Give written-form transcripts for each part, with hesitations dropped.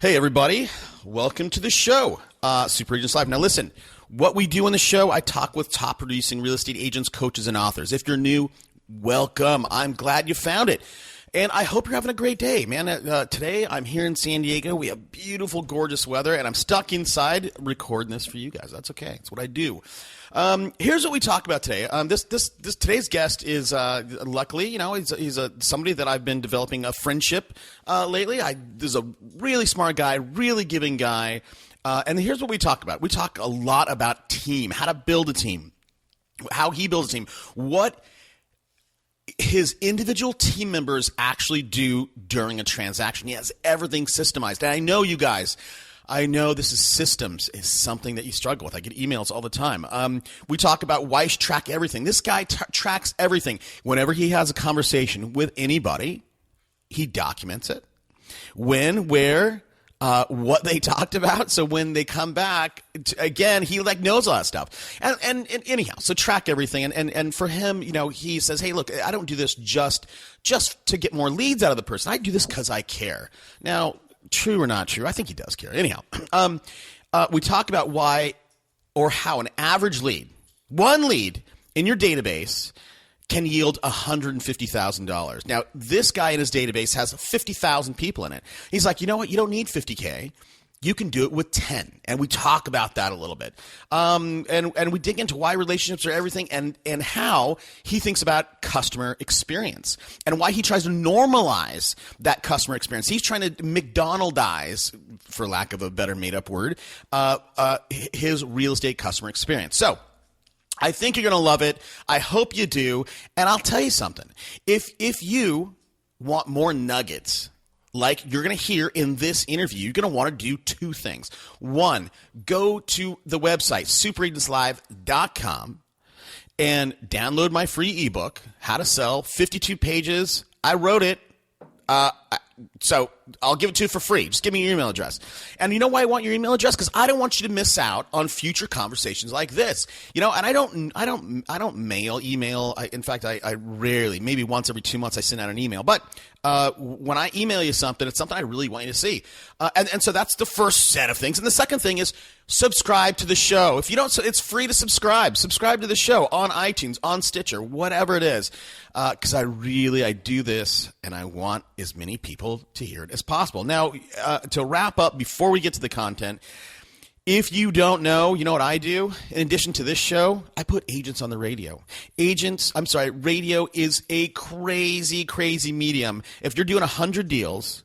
Hey, everybody. Welcome to the show, Super Agents Live. Now, listen, what we do on the show, I talk with top producing real estate agents, coaches, and authors. If you're new, welcome. I'm glad you found it. And I hope you're having a great day, man. Today, I'm here in San Diego. We have beautiful, gorgeous weather, and I'm stuck inside recording this for you guys. That's okay. That's what I do. Here's what we talk about today. Today's guest is luckily, he's somebody that I've been developing a friendship lately. This is a really smart guy, really giving guy. And here's what we talk about. We talk a lot about team, how to build a team, how he builds a team, what his individual team members actually do during a transaction. He has everything systemized. And I know you guys, this is systems is something that you struggle with. I get emails all the time. We talk about why you should track everything. This guy tracks everything. Whenever he has a conversation with anybody, he documents it. When, where, what they talked about. So when they come back, again, he knows all that stuff. And anyhow, so track everything. And for him, he says, hey, look, I don't do this just to get more leads out of the person. I do this because I care. Now, true or not true, I think he does care. Anyhow, we talk about why or how an average lead, one lead in your database can yield $150,000. Now, this guy in his database has 50,000 people in it. He's like, you know what? You don't need 50K. You can do it with 10. And we talk about that a little bit. And we dig into why relationships are everything and how he thinks about customer experience and why he tries to normalize that customer experience. He's trying to McDonaldize, for lack of a better made-up word, his real estate customer experience. So I think you're going to love it. I hope you do. And I'll tell you something. If you want more nuggets like you're going to hear in this interview, you're going to want to do two things. One, go to the website, superagentslive.com, and download my free ebook, How to Sell, 52 pages. I wrote it. So I'll give it to you for free. Just give me your email address. And you know why I want your email address? Because I don't want you to miss out on future conversations like this. And I don't email. In fact, I rarely, maybe once every 2 months, I send out an email. But when I email you something, it's something I really want you to see. And so that's the first set of things. And the second thing is subscribe to the show. If you don't, it's free to subscribe. Subscribe to the show on iTunes, on Stitcher, whatever it is. Because I do this, and I want as many people to hear it as possible. Now, to wrap up, before we get to the content, if you don't know, you know what I do? In addition to this show, I put agents on the radio. Radio is a crazy, crazy medium. If you're doing 100 deals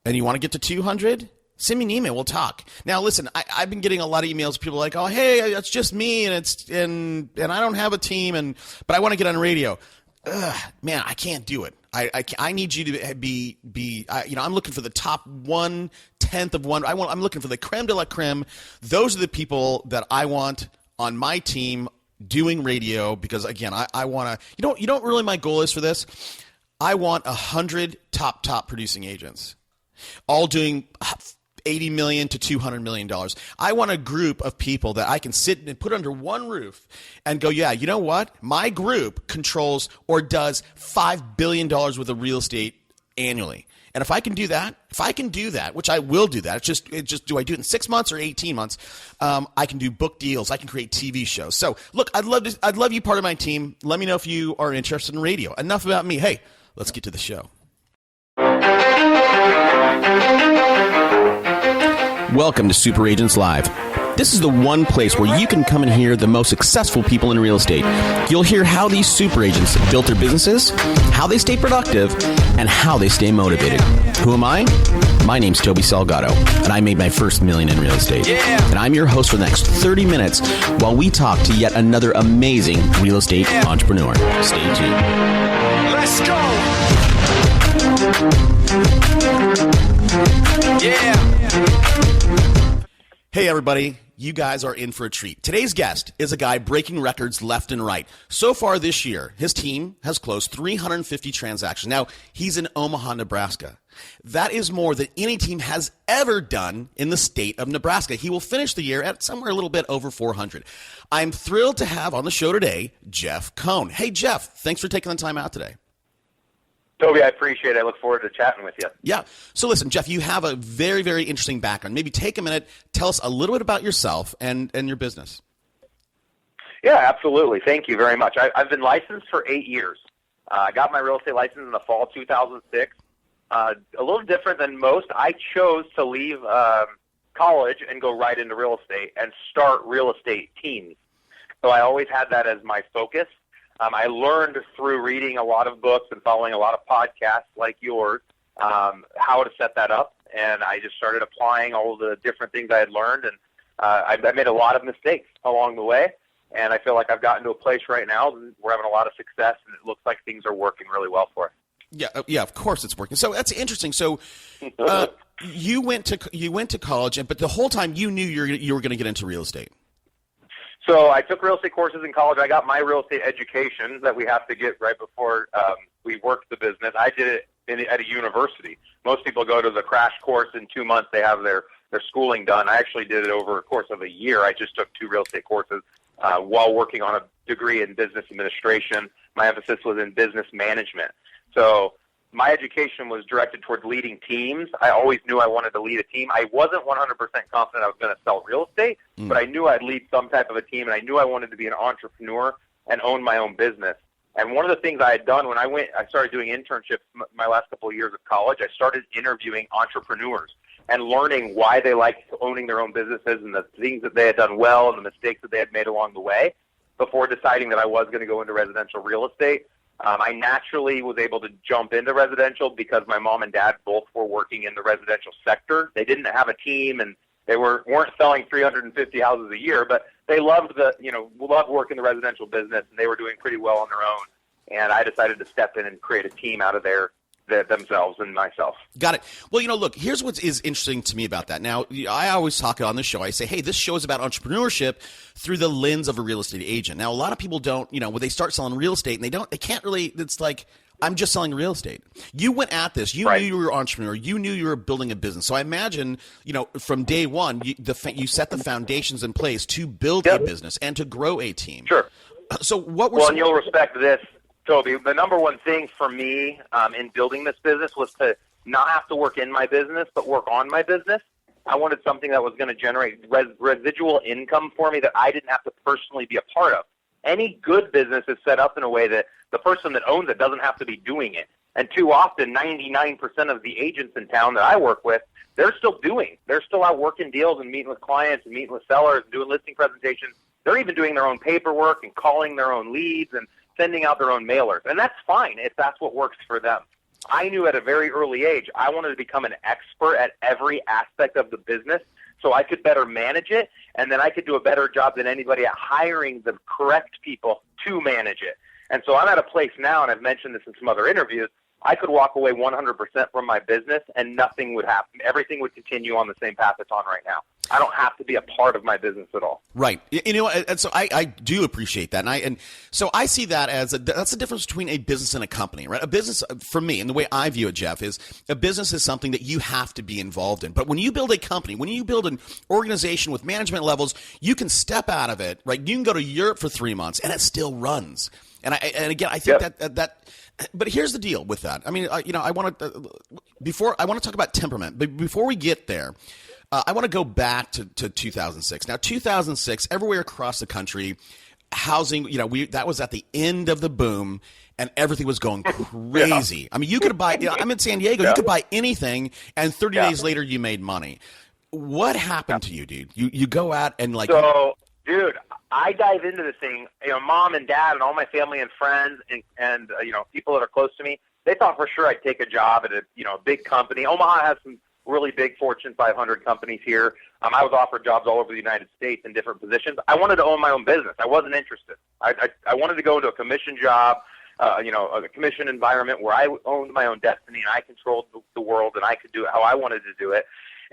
and you want to get to 200, send me an email. We'll talk. Now, listen, I've been getting a lot of emails. People are like, oh, hey, it's just me, and I don't have a team, but I want to get on radio. Man, I can't do it. I need you to be I'm looking for the top 1/10 of one. I'm looking for the creme de la creme. Those are the people that I want on my team doing radio because, again, I want to, you don't really, my goal is for this. I want 100 top producing agents all doing $80 million to $200 million. I want a group of people that I can sit and put under one roof and go, yeah, you know what? My group controls or does $5 billion worth of real estate annually. And if I can do that, which I will do that, it's just do I do it in 6 months or 18 months? I can do book deals. I can create TV shows. So look, I'd love you part of my team. Let me know if you are interested in radio. Enough about me. Hey, let's get to the show. Welcome to Super Agents Live. This is the one place where you can come and hear the most successful people in real estate. You'll hear how these super agents built their businesses, how they stay productive, and how they stay motivated. Who am I? My name's Toby Salgado, and I made my first $1 million in real estate. And I'm your host for the next 30 minutes while we talk to yet another amazing real estate entrepreneur. Stay tuned. Let's go! Yeah! Hey, everybody. You guys are in for a treat. Today's guest is a guy breaking records left and right. So far this year, his team has closed 350 transactions. Now, he's in Omaha, Nebraska. That is more than any team has ever done in the state of Nebraska. He will finish the year at somewhere a little bit over 400. I'm thrilled to have on the show today, Jeff Cohn. Hey, Jeff, thanks for taking the time out today. Toby, I appreciate it. I look forward to chatting with you. Yeah. So listen, Jeff, you have a very, very interesting background. Maybe take a minute, tell us a little bit about yourself and your business. Yeah, absolutely. Thank you very much. I've been licensed for 8 years. I got my real estate license in the fall of 2006. A little different than most. I chose to leave college and go right into real estate and start real estate teams. So I always had that as my focus. I learned through reading a lot of books and following a lot of podcasts like yours how to set that up, and I just started applying all the different things I had learned, and I made a lot of mistakes along the way, and I feel like I've gotten to a place right now where we're having a lot of success, and it looks like things are working really well for us. Yeah, of course it's working. So that's interesting. So you went to college, but the whole time you knew you were going to get into real estate. So I took real estate courses in college. I got my real estate education that we have to get right before we worked the business. I did it at a university. Most people go to the crash course in 2 months. They have their schooling done. I actually did it over a course of a year. I just took 2 real estate courses while working on a degree in business administration. My emphasis was in business management. So my education was directed towards leading teams. I always knew I wanted to lead a team. I wasn't 100% confident I was going to sell real estate, but I knew I'd lead some type of a team, and I knew I wanted to be an entrepreneur and own my own business. And one of the things I had done when I started doing internships my last couple of years of college, I started interviewing entrepreneurs and learning why they liked owning their own businesses and the things that they had done well and the mistakes that they had made along the way before deciding that I was going to go into residential real estate. I naturally was able to jump into residential because my mom and dad both were working in the residential sector. They didn't have a team, and they weren't selling 350 houses a year, but they loved working the residential business, and they were doing pretty well on their own. And I decided to step in and create a team out of themselves and myself. Got it. Well, look, here's what is interesting to me about that. Now, I always talk on the show. I say, hey, this show is about entrepreneurship through the lens of a real estate agent. Now, a lot of people don't, when they start selling real estate and they can't really, it's like, I'm just selling real estate. You went at this. You knew you were an entrepreneur. You knew you were building a business. So I imagine, from day one, you set the foundations in place to build a business and to grow a team. Sure. So what were and you'll respect this, Toby. The number one thing for me in building this business was to not have to work in my business, but work on my business. I wanted something that was going to generate residual income for me that I didn't have to personally be a part of. Any good business is set up in a way that the person that owns it doesn't have to be doing it. And too often, 99% of the agents in town that I work with, they're still out working deals and meeting with clients and meeting with sellers and doing listing presentations. They're even doing their own paperwork and calling their own leads and sending out their own mailers. And that's fine if that's what works for them. I knew at a very early age I wanted to become an expert at every aspect of the business so I could better manage it, and then I could do a better job than anybody at hiring the correct people to manage it. And so I'm at a place now, and I've mentioned this in some other interviews, I could walk away 100% from my business and nothing would happen. Everything would continue on the same path it's on right now. I don't have to be a part of my business at all. Right. And so I do appreciate that. And so I see that as that's the difference between a business and a company, right? A business, for me, and the way I view it, Jeff, is a business is something that you have to be involved in. But when you build a company, when you build an organization with management levels, you can step out of it, right? You can go to Europe for 3 months and it still runs. And again, I think that but here's the deal with that. I mean, I want to talk about temperament, but before we get there, I want to go back to 2006. Now, 2006, everywhere across the country, housing, that was at the end of the boom, and everything was going crazy. Yeah. I mean, you could buy. I'm in San Diego. Yeah. You could buy anything, and 30 days later, you made money. What happened to you, dude? You go out and So, dude, I dive into this thing. Mom and dad and all my family and friends and people that are close to me, they thought for sure I'd take a job at a big company. Omaha has some really big Fortune 500 companies here. I was offered jobs all over the United States in different positions. I wanted to own my own business. I wasn't interested. I wanted to go into a commission job, a commission environment where I owned my own destiny and I controlled the world and I could do it how I wanted to do it.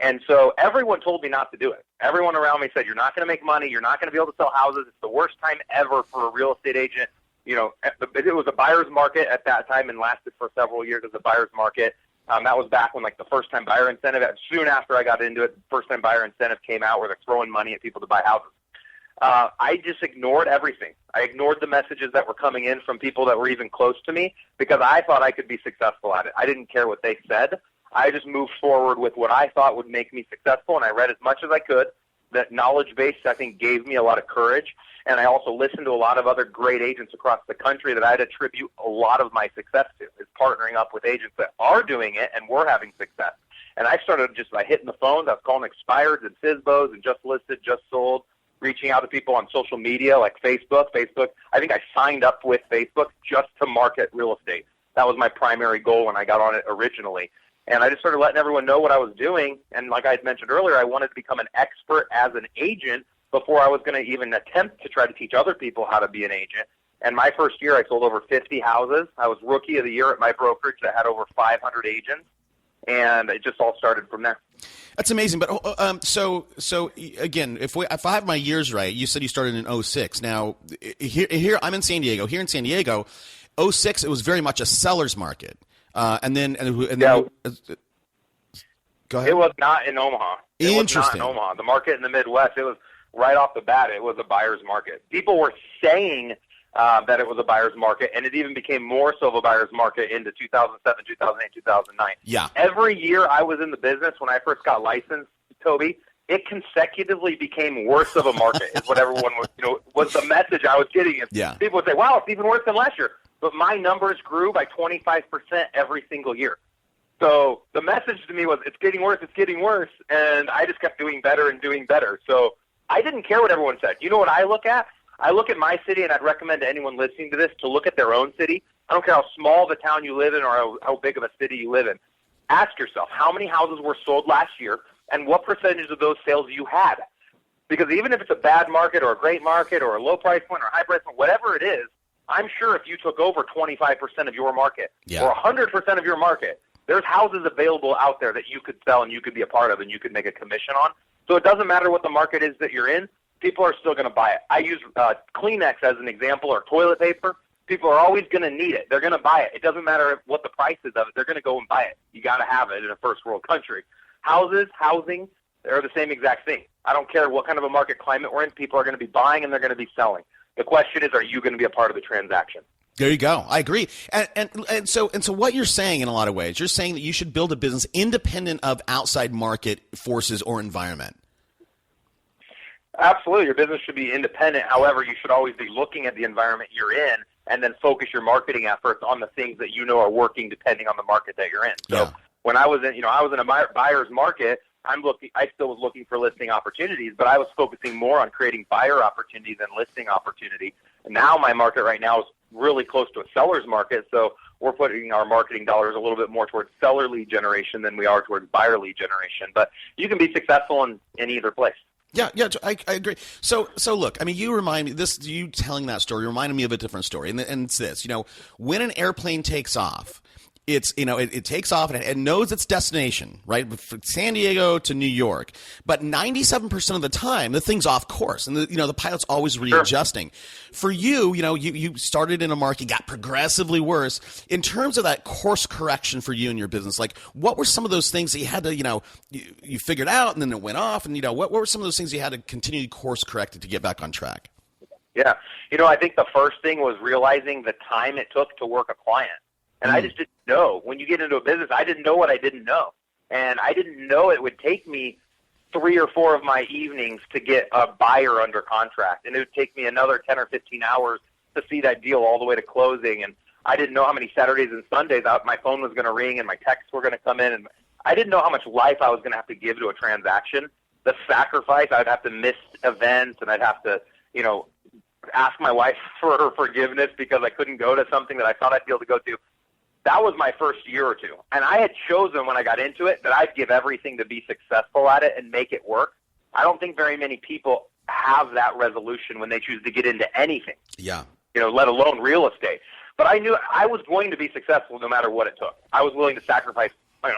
And so everyone told me not to do it. Everyone around me said, you're not going to make money. You're not going to be able to sell houses. It's the worst time ever for a real estate agent. It was a buyer's market at that time and lasted for several years as a buyer's market. That was back when the first-time buyer incentive, soon after I got into it, the first-time buyer incentive came out where they're throwing money at people to buy houses. I just ignored everything. I ignored the messages that were coming in from people that were even close to me because I thought I could be successful at it. I didn't care what they said. I just moved forward with what I thought would make me successful, and I read as much as I could. That knowledge base, I think, gave me a lot of courage, and I also listened to a lot of other great agents across the country that I'd attribute a lot of my success to, is partnering up with agents that are doing it and were having success. And I started just by hitting the phones. I was calling expireds and FSBOs and just listed, just sold, reaching out to people on social media like Facebook. I think I signed up with Facebook just to market real estate. That was my primary goal when I got on it originally. And I just started letting everyone know what I was doing. And like I had mentioned earlier, I wanted to become an expert as an agent before I was going to even attempt to try to teach other people how to be an agent. And my first year, I sold over 50 houses. I was rookie of the year at my brokerage that had over 500 agents. And it just all started from there. That's amazing. But so again, if I have my years right, you said you started in 2006. Now, here I'm in San Diego. Here in San Diego, 2006, it was very much a seller's market. And then go ahead. It was not in Omaha. Interesting. Was not in Omaha. The market in the Midwest, it was right off the bat, it was a buyer's market. People were saying that it was a buyer's market, and it even became more so of a buyer's market into 2007, 2008, 2009. Yeah. Every year I was in the business when I first got licensed, Toby, it consecutively became worse of a market is what everyone was the message I was getting. Yeah. People would say, wow, it's even worse than last year. But my numbers grew by 25% every single year. So the message to me was, it's getting worse, and I just kept doing better and doing better. So I didn't care what everyone said. You know what I look at? I look at my city, and I'd recommend to anyone listening to this to look at their own city. I don't care how small the town you live in or how big of a city you live in. Ask yourself, how many houses were sold last year, and what percentage of those sales you had? Because even if it's a bad market or a great market or a low price point or a high price point, whatever it is, I'm sure if you took over 25% of your market or 100% of your market, there's houses available out there that you could sell and you could be a part of and you could make a commission on. So it doesn't matter what the market is that you're in. People are still going to buy it. I use Kleenex as an example, or toilet paper. People are always going to need it. They're going to buy it. It doesn't matter what the price is of it. They're going to go and buy it. You got to have it in a first world country. Housing, they're the same exact thing. I don't care what kind of a market climate we're in. People are going to be buying and they're going to be selling. The question is, are you going to be a part of the transaction? There you go. I agree. And so what you're saying in a lot of ways, you're saying that you should build a business independent of outside market forces or environment. Absolutely. Your business should be independent. However, you should always be looking at the environment you're in and then focus your marketing efforts on the things that you know are working depending on the market that you're in. So when I was in a buyer's market, I still was looking for listing opportunities, but I was focusing more on creating buyer opportunity than listing opportunity. And now my market right now is really close to a seller's market, so we're putting our marketing dollars a little bit more towards seller lead generation than we are towards buyer lead generation. But you can be successful in either place. Yeah, I agree. So look, I mean, you telling that story reminded me of a different story, and it's this. When an airplane takes off, it takes off and it knows its destination, right? From San Diego to New York. But 97% of the time, the thing's off course, and the pilot's always readjusting. Sure. For you, you started in a market, got progressively worse. In terms of that course correction for you and your business, like what were some of those things that you had to, you figured out and then it went off, and what were some of those things you had to continually course correct to get back on track? Yeah, I think the first thing was realizing the time it took to work a client. And I just didn't know. When you get into a business, I didn't know what I didn't know. And I didn't know it would take me 3 or 4 of my evenings to get a buyer under contract. And it would take me another 10 or 15 hours to see that deal all the way to closing. And I didn't know how many Saturdays and Sundays my phone was going to ring and my texts were going to come in. And I didn't know how much life I was going to have to give to a transaction. The sacrifice, I'd have to miss events, and I'd have to, ask my wife for her forgiveness because I couldn't go to something that I thought I'd be able to go to. That was my first year or two. And I had chosen when I got into it that I'd give everything to be successful at it and make it work. I don't think very many people have that resolution when they choose to get into anything. Yeah. Let alone real estate. But I knew I was going to be successful no matter what it took. I was willing to sacrifice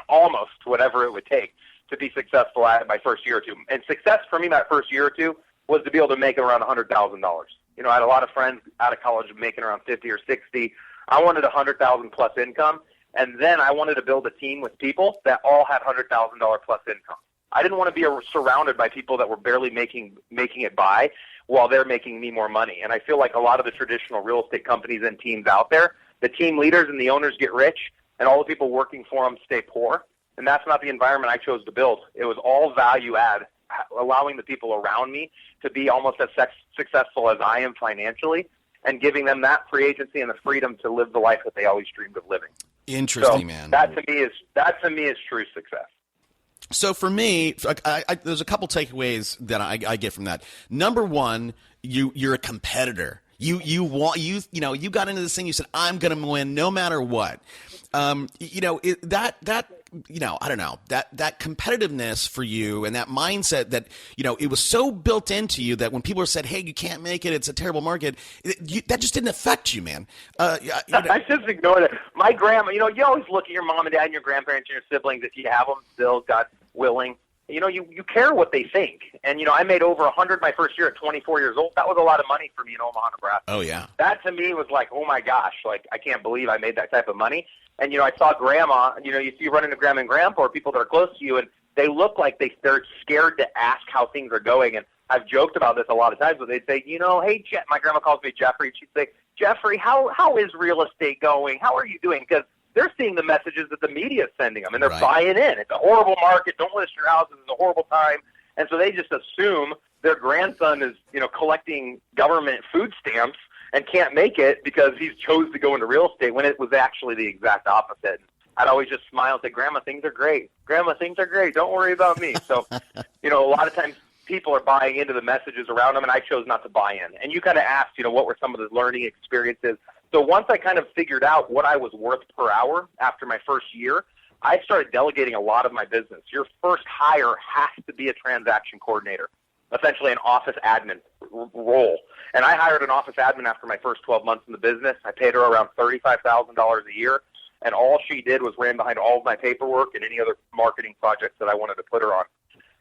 almost whatever it would take to be successful at it my first year or two. And success for me that first year or two was to be able to make around $100,000. I had a lot of friends out of college making around 50 or 60. I wanted 100,000 plus income, and then I wanted to build a team with people that all had $100,000 plus income. I didn't want to be surrounded by people that were barely making it by, while they're making me more money. And I feel like a lot of the traditional real estate companies and teams out there, the team leaders and the owners get rich, and all the people working for them stay poor. And that's not the environment I chose to build. It was all value add, allowing the people around me to be almost as successful as I am financially, and giving them that free agency and the freedom to live the life that they always dreamed of living. Interesting, man. That to me is true success. So for me, there's a couple takeaways that I get from that. Number one, you're a competitor. You got into this thing. You said, I'm going to win no matter what. I don't know, that competitiveness for you and that mindset that, it was so built into you that when people said, hey, you can't make it, it's a terrible market, that just didn't affect you, man. I just ignored it. My grandma, you always look at your mom and dad and your grandparents and your siblings, if you have them still, God willing. You care what they think. And, I made over 100 my first year at 24 years old. That was a lot of money for me in Omaha, Nebraska. Oh, yeah. That to me was like, oh, my gosh, like, I can't believe I made that type of money. And, I saw grandma, you run into grandma and grandpa or people that are close to you, and they look like they're scared to ask how things are going. And I've joked about this a lot of times, but they'd say, hey, my grandma calls me Jeffrey, and she'd say, Jeffrey, how is real estate going? How are you doing? Because they're seeing the messages that the media is sending them, and they're buying in. It's a horrible market. Don't list your houses. It's a horrible time. And so they just assume their grandson is, collecting government food stamps and can't make it because he's chose to go into real estate, when it was actually the exact opposite. I'd always just smile and say, Grandma, things are great. Grandma, things are great. Don't worry about me. So, a lot of times people are buying into the messages around them, and I chose not to buy in. And you kind of asked, what were some of the learning experiences? So once I kind of figured out what I was worth per hour after my first year, I started delegating a lot of my business. Your first hire has to be a transaction coordinator, essentially an office admin role. And I hired an office admin after my first 12 months in the business. I paid her around $35,000 a year, and all she did was ran behind all of my paperwork and any other marketing projects that I wanted to put her on.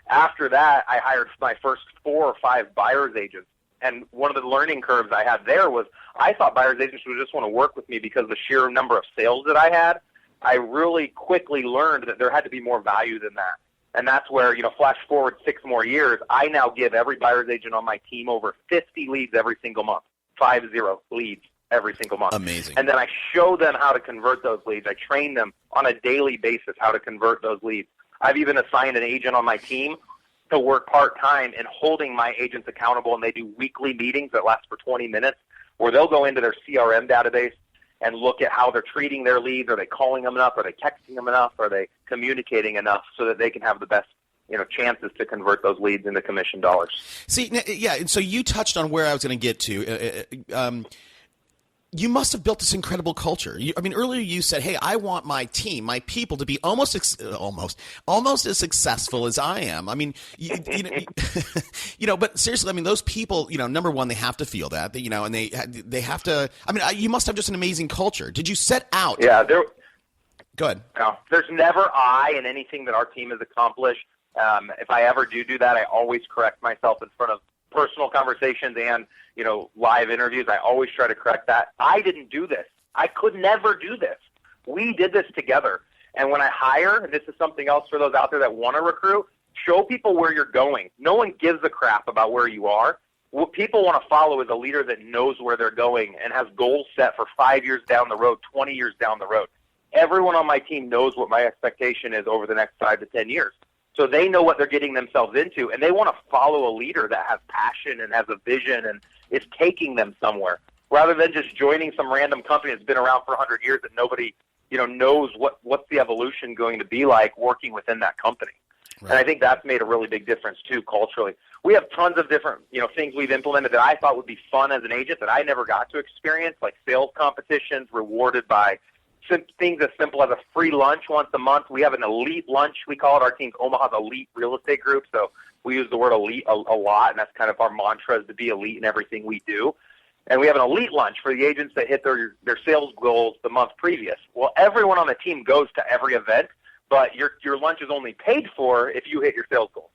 After that, I hired my first 4 or 5 buyer's agents. And one of the learning curves I had there was I thought buyer's agents would just want to work with me because of the sheer number of sales that I had. I really quickly learned that there had to be more value than that. And that's where, flash forward 6 more years, I now give every buyer's agent on my team over 50 leads every single month, 50 leads every single month. Amazing. And then I show them how to convert those leads. I train them on a daily basis how to convert those leads. I've even assigned an agent on my team to work part-time and holding my agents accountable, and they do weekly meetings that last for 20 minutes where they'll go into their CRM database and look at how they're treating their leads. Are they calling them enough? Are they texting them enough? Are they communicating enough so that they can have the best chances to convert those leads into commission dollars? See, yeah, and so you touched on where I was going to get to. You must have built this incredible culture. Earlier you said, "Hey, I want my team, my people, to be almost as successful as I am." But seriously, those people, number one, they have to feel that, and they have to. You must have just an amazing culture. Did you set out? Yeah, Go ahead. No, there's never I in anything that our team has accomplished. If I ever do that, I always correct myself in front of personal conversations and live interviews. I always try to correct that. I didn't do this. I could never do this. We did this together. And when I hire, and this is something else for those out there that want to recruit, show people where you're going. No one gives a crap about where you are. What people want to follow is a leader that knows where they're going and has goals set for 5 years down the road, 20 years down the road. Everyone on my team knows what my expectation is over the next 5 to 10 years. So they know what they're getting themselves into, and they want to follow a leader that has passion and has a vision and is taking them somewhere, rather than just joining some random company that's been around for 100 years that nobody, knows what's the evolution going to be like working within that company. Right. And I think that's made a really big difference too culturally. We have tons of different, things we've implemented that I thought would be fun as an agent that I never got to experience, like sales competitions rewarded by things as simple as a free lunch once a month. We have an elite lunch. We call it our team's Omaha's Elite Real Estate Group. So we use the word elite a lot, and that's kind of our mantra, is to be elite in everything we do. And we have an elite lunch for the agents that hit their sales goals the month previous. Well, everyone on the team goes to every event, but your lunch is only paid for if you hit your sales goals.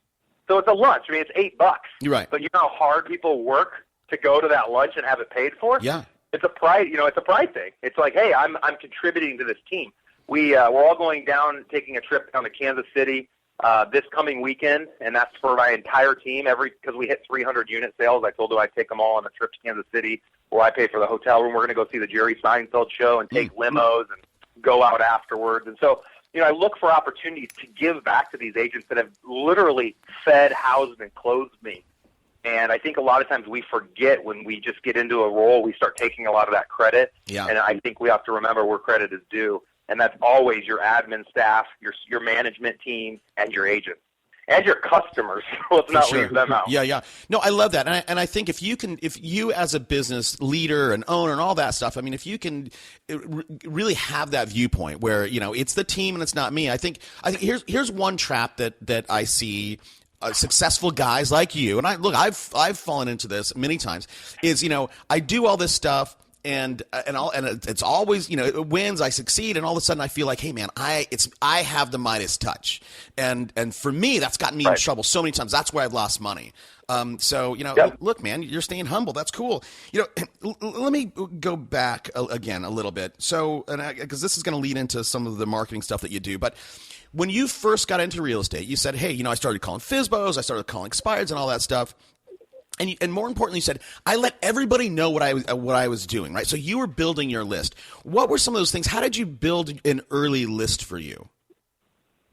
So it's a lunch. It's $8. You're right. But you know how hard people work to go to that lunch and have it paid for? Yeah. It's a pride, it's a pride thing. It's like, hey, I'm contributing to this team. We're all going down, taking a trip down to Kansas City this coming weekend, and that's for my entire team. Because we hit 300 unit sales, I told her I'd take them all on a trip to Kansas City, where I pay for the hotel room. We're going to go see the Jerry Seinfeld show and take limos and go out afterwards. And so, I look for opportunities to give back to these agents that have literally fed, housed, and clothed me. And I think a lot of times we forget when we just get into a role, we start taking a lot of that credit. Yeah. And I think we have to remember where credit is due. And that's always your admin staff, your management team, and your agents. And your customers. Let's not leave them out. Yeah. No, I love that. And I think if you as a business leader and owner and all that stuff, I mean, if you can really have that viewpoint where, it's the team and it's not me. I think here's one trap that I see successful guys like you, and I've fallen into this many times, is, I do all this stuff, and it's always, it wins, I succeed, and all of a sudden I feel like, hey man, I have the Midas touch, and for me that's gotten me in trouble so many times. That's where I've lost money. Look, man, you're staying humble. That's cool. Let me go back again a little bit. So, because this is going to lead into some of the marketing stuff that you do, but when you first got into real estate, you said, hey, I started calling FSBOs, I started calling expireds and all that stuff. And more importantly, you said, I let everybody know what I was doing, right? So you were building your list. What were some of those things? How did you build an early list for you?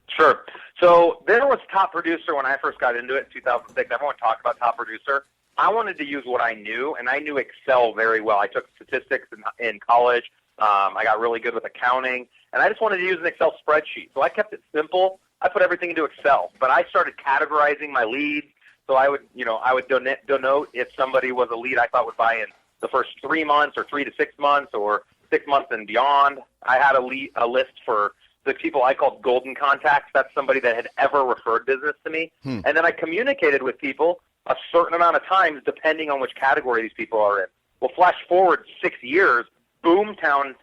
Sure. So there was Top Producer when I first got into it in 2006. Everyone talked about Top Producer. I wanted to use what I knew, and I knew Excel very well. I took statistics in college. I got really good with accounting, and I just wanted to use an Excel spreadsheet. So I kept it simple. I put everything into Excel, but I started categorizing my leads. So I would denote if somebody was a lead I thought would buy in the first 3 months or 3 to 6 months or 6 months and beyond. I had a list for the people I called golden contacts. That's somebody that had ever referred business to me. And then I communicated with people a certain amount of times depending on which category these people are in. Well, flash forward 6 years, Boomtown,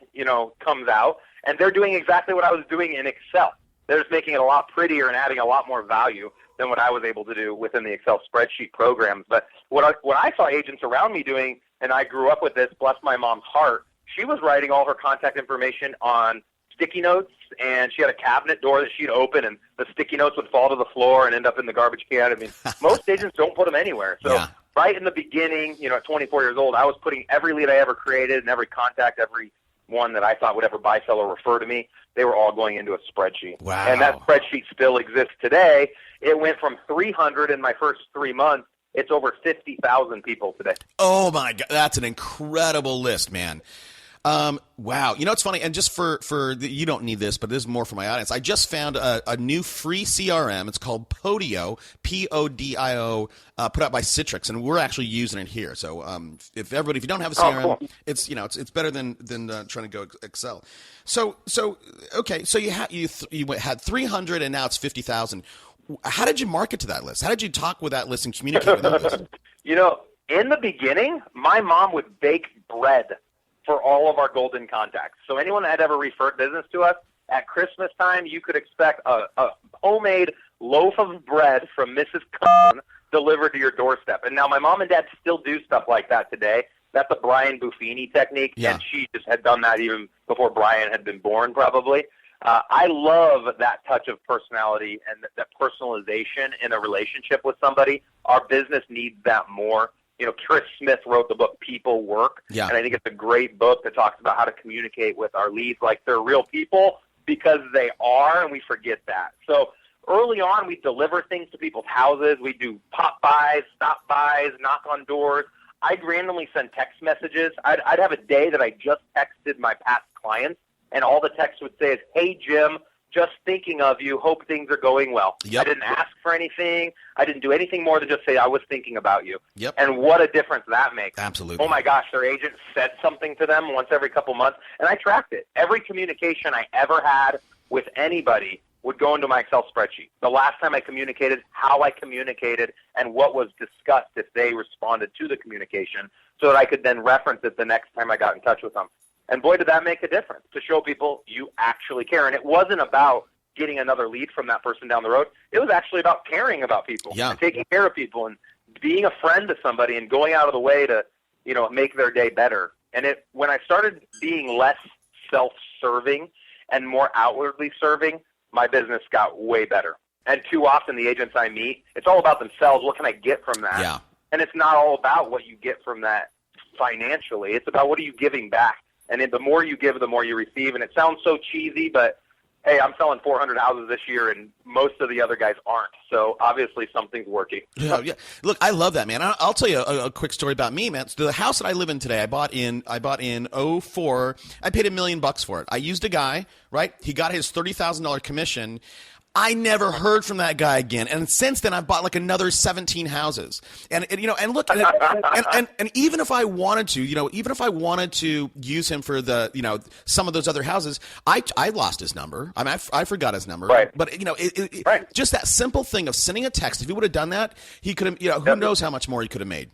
comes out, and they're doing exactly what I was doing in Excel. They're just making it a lot prettier and adding a lot more value than what I was able to do within the Excel spreadsheet programs. But what I saw agents around me doing, and I grew up with this, bless my mom's heart, she was writing all her contact information on sticky notes, and she had a cabinet door that she'd open, and the sticky notes would fall to the floor and end up in the garbage can. I mean, most agents don't put them anywhere. So right in the beginning, at 24 years old, I was putting every lead I ever created and every contact, every one that I thought would ever buy, sell, or refer to me, they were all going into a spreadsheet. Wow. And that spreadsheet still exists today. It went from 300 in my first 3 months. It's over 50,000 people today. Oh, my God. That's an incredible list, man. Wow. It's funny. And just you don't need this, but this is more for my audience. I just found a new free CRM. It's called Podio, Podio, put out by Citrix, and we're actually using it here. So, if you don't have a CRM, cool. it's better than trying to go Excel. So okay. So you had 300 and now it's 50,000. How did you market to that list? How did you talk with that list and communicate with that list? In the beginning, my mom would bake bread for all of our golden contacts. So anyone that had ever referred business to us, at Christmas time, you could expect a homemade loaf of bread from Mrs. Cohn delivered to your doorstep. And now my mom and dad still do stuff like that today. That's a Brian Buffini technique, and she just had done that even before Brian had been born, probably. I love that touch of personality and that personalization in a relationship with somebody. Our business needs that more. Chris Smith wrote the book People Work, and I think it's a great book that talks about how to communicate with our leads like they're real people, because they are, and we forget that. So early on, we deliver things to people's houses. We do pop buys, stop buys, knock on doors. I'd randomly send text messages. I'd have a day that I just texted my past clients, and all the text would say is, "Hey, Jim, just thinking of you. Hope things are going well." Yep. I didn't ask for anything. I didn't do anything more than just say I was thinking about you. Yep. And what a difference that makes. Absolutely. Oh, my gosh, their agent said something to them once every couple months, and I tracked it. Every communication I ever had with anybody would go into my Excel spreadsheet. The last time I communicated, how I communicated, and what was discussed if they responded to the communication, so that I could then reference it the next time I got in touch with them. And boy, did that make a difference, to show people you actually care. And it wasn't about getting another lead from that person down the road. It was actually about caring about people, and taking care of people, and being a friend to somebody, and going out of the way to, make their day better. And when I started being less self-serving and more outwardly serving, my business got way better. And too often the agents I meet, it's all about themselves. What can I get from that? Yeah. And it's not all about what you get from that financially. It's about what are you giving back. And the more you give, the more you receive. And it sounds so cheesy, but hey, I'm selling 400 houses this year, and most of the other guys aren't. So obviously something's working. Yeah. Look, I love that, man. I'll tell you a quick story about me, man. So the house that I live in today, I bought in '04. I paid $1 million for it. I used a guy, right? He got his $30,000 commission. I never heard from that guy again, and since then I've bought like another 17 houses. And look, and even if I wanted to, use him for the, some of those other houses, I lost his number. I mean, I forgot his number. Right. But right. Just that simple thing of sending a text. If he would have done that, he could have. Who knows how much more he could have made.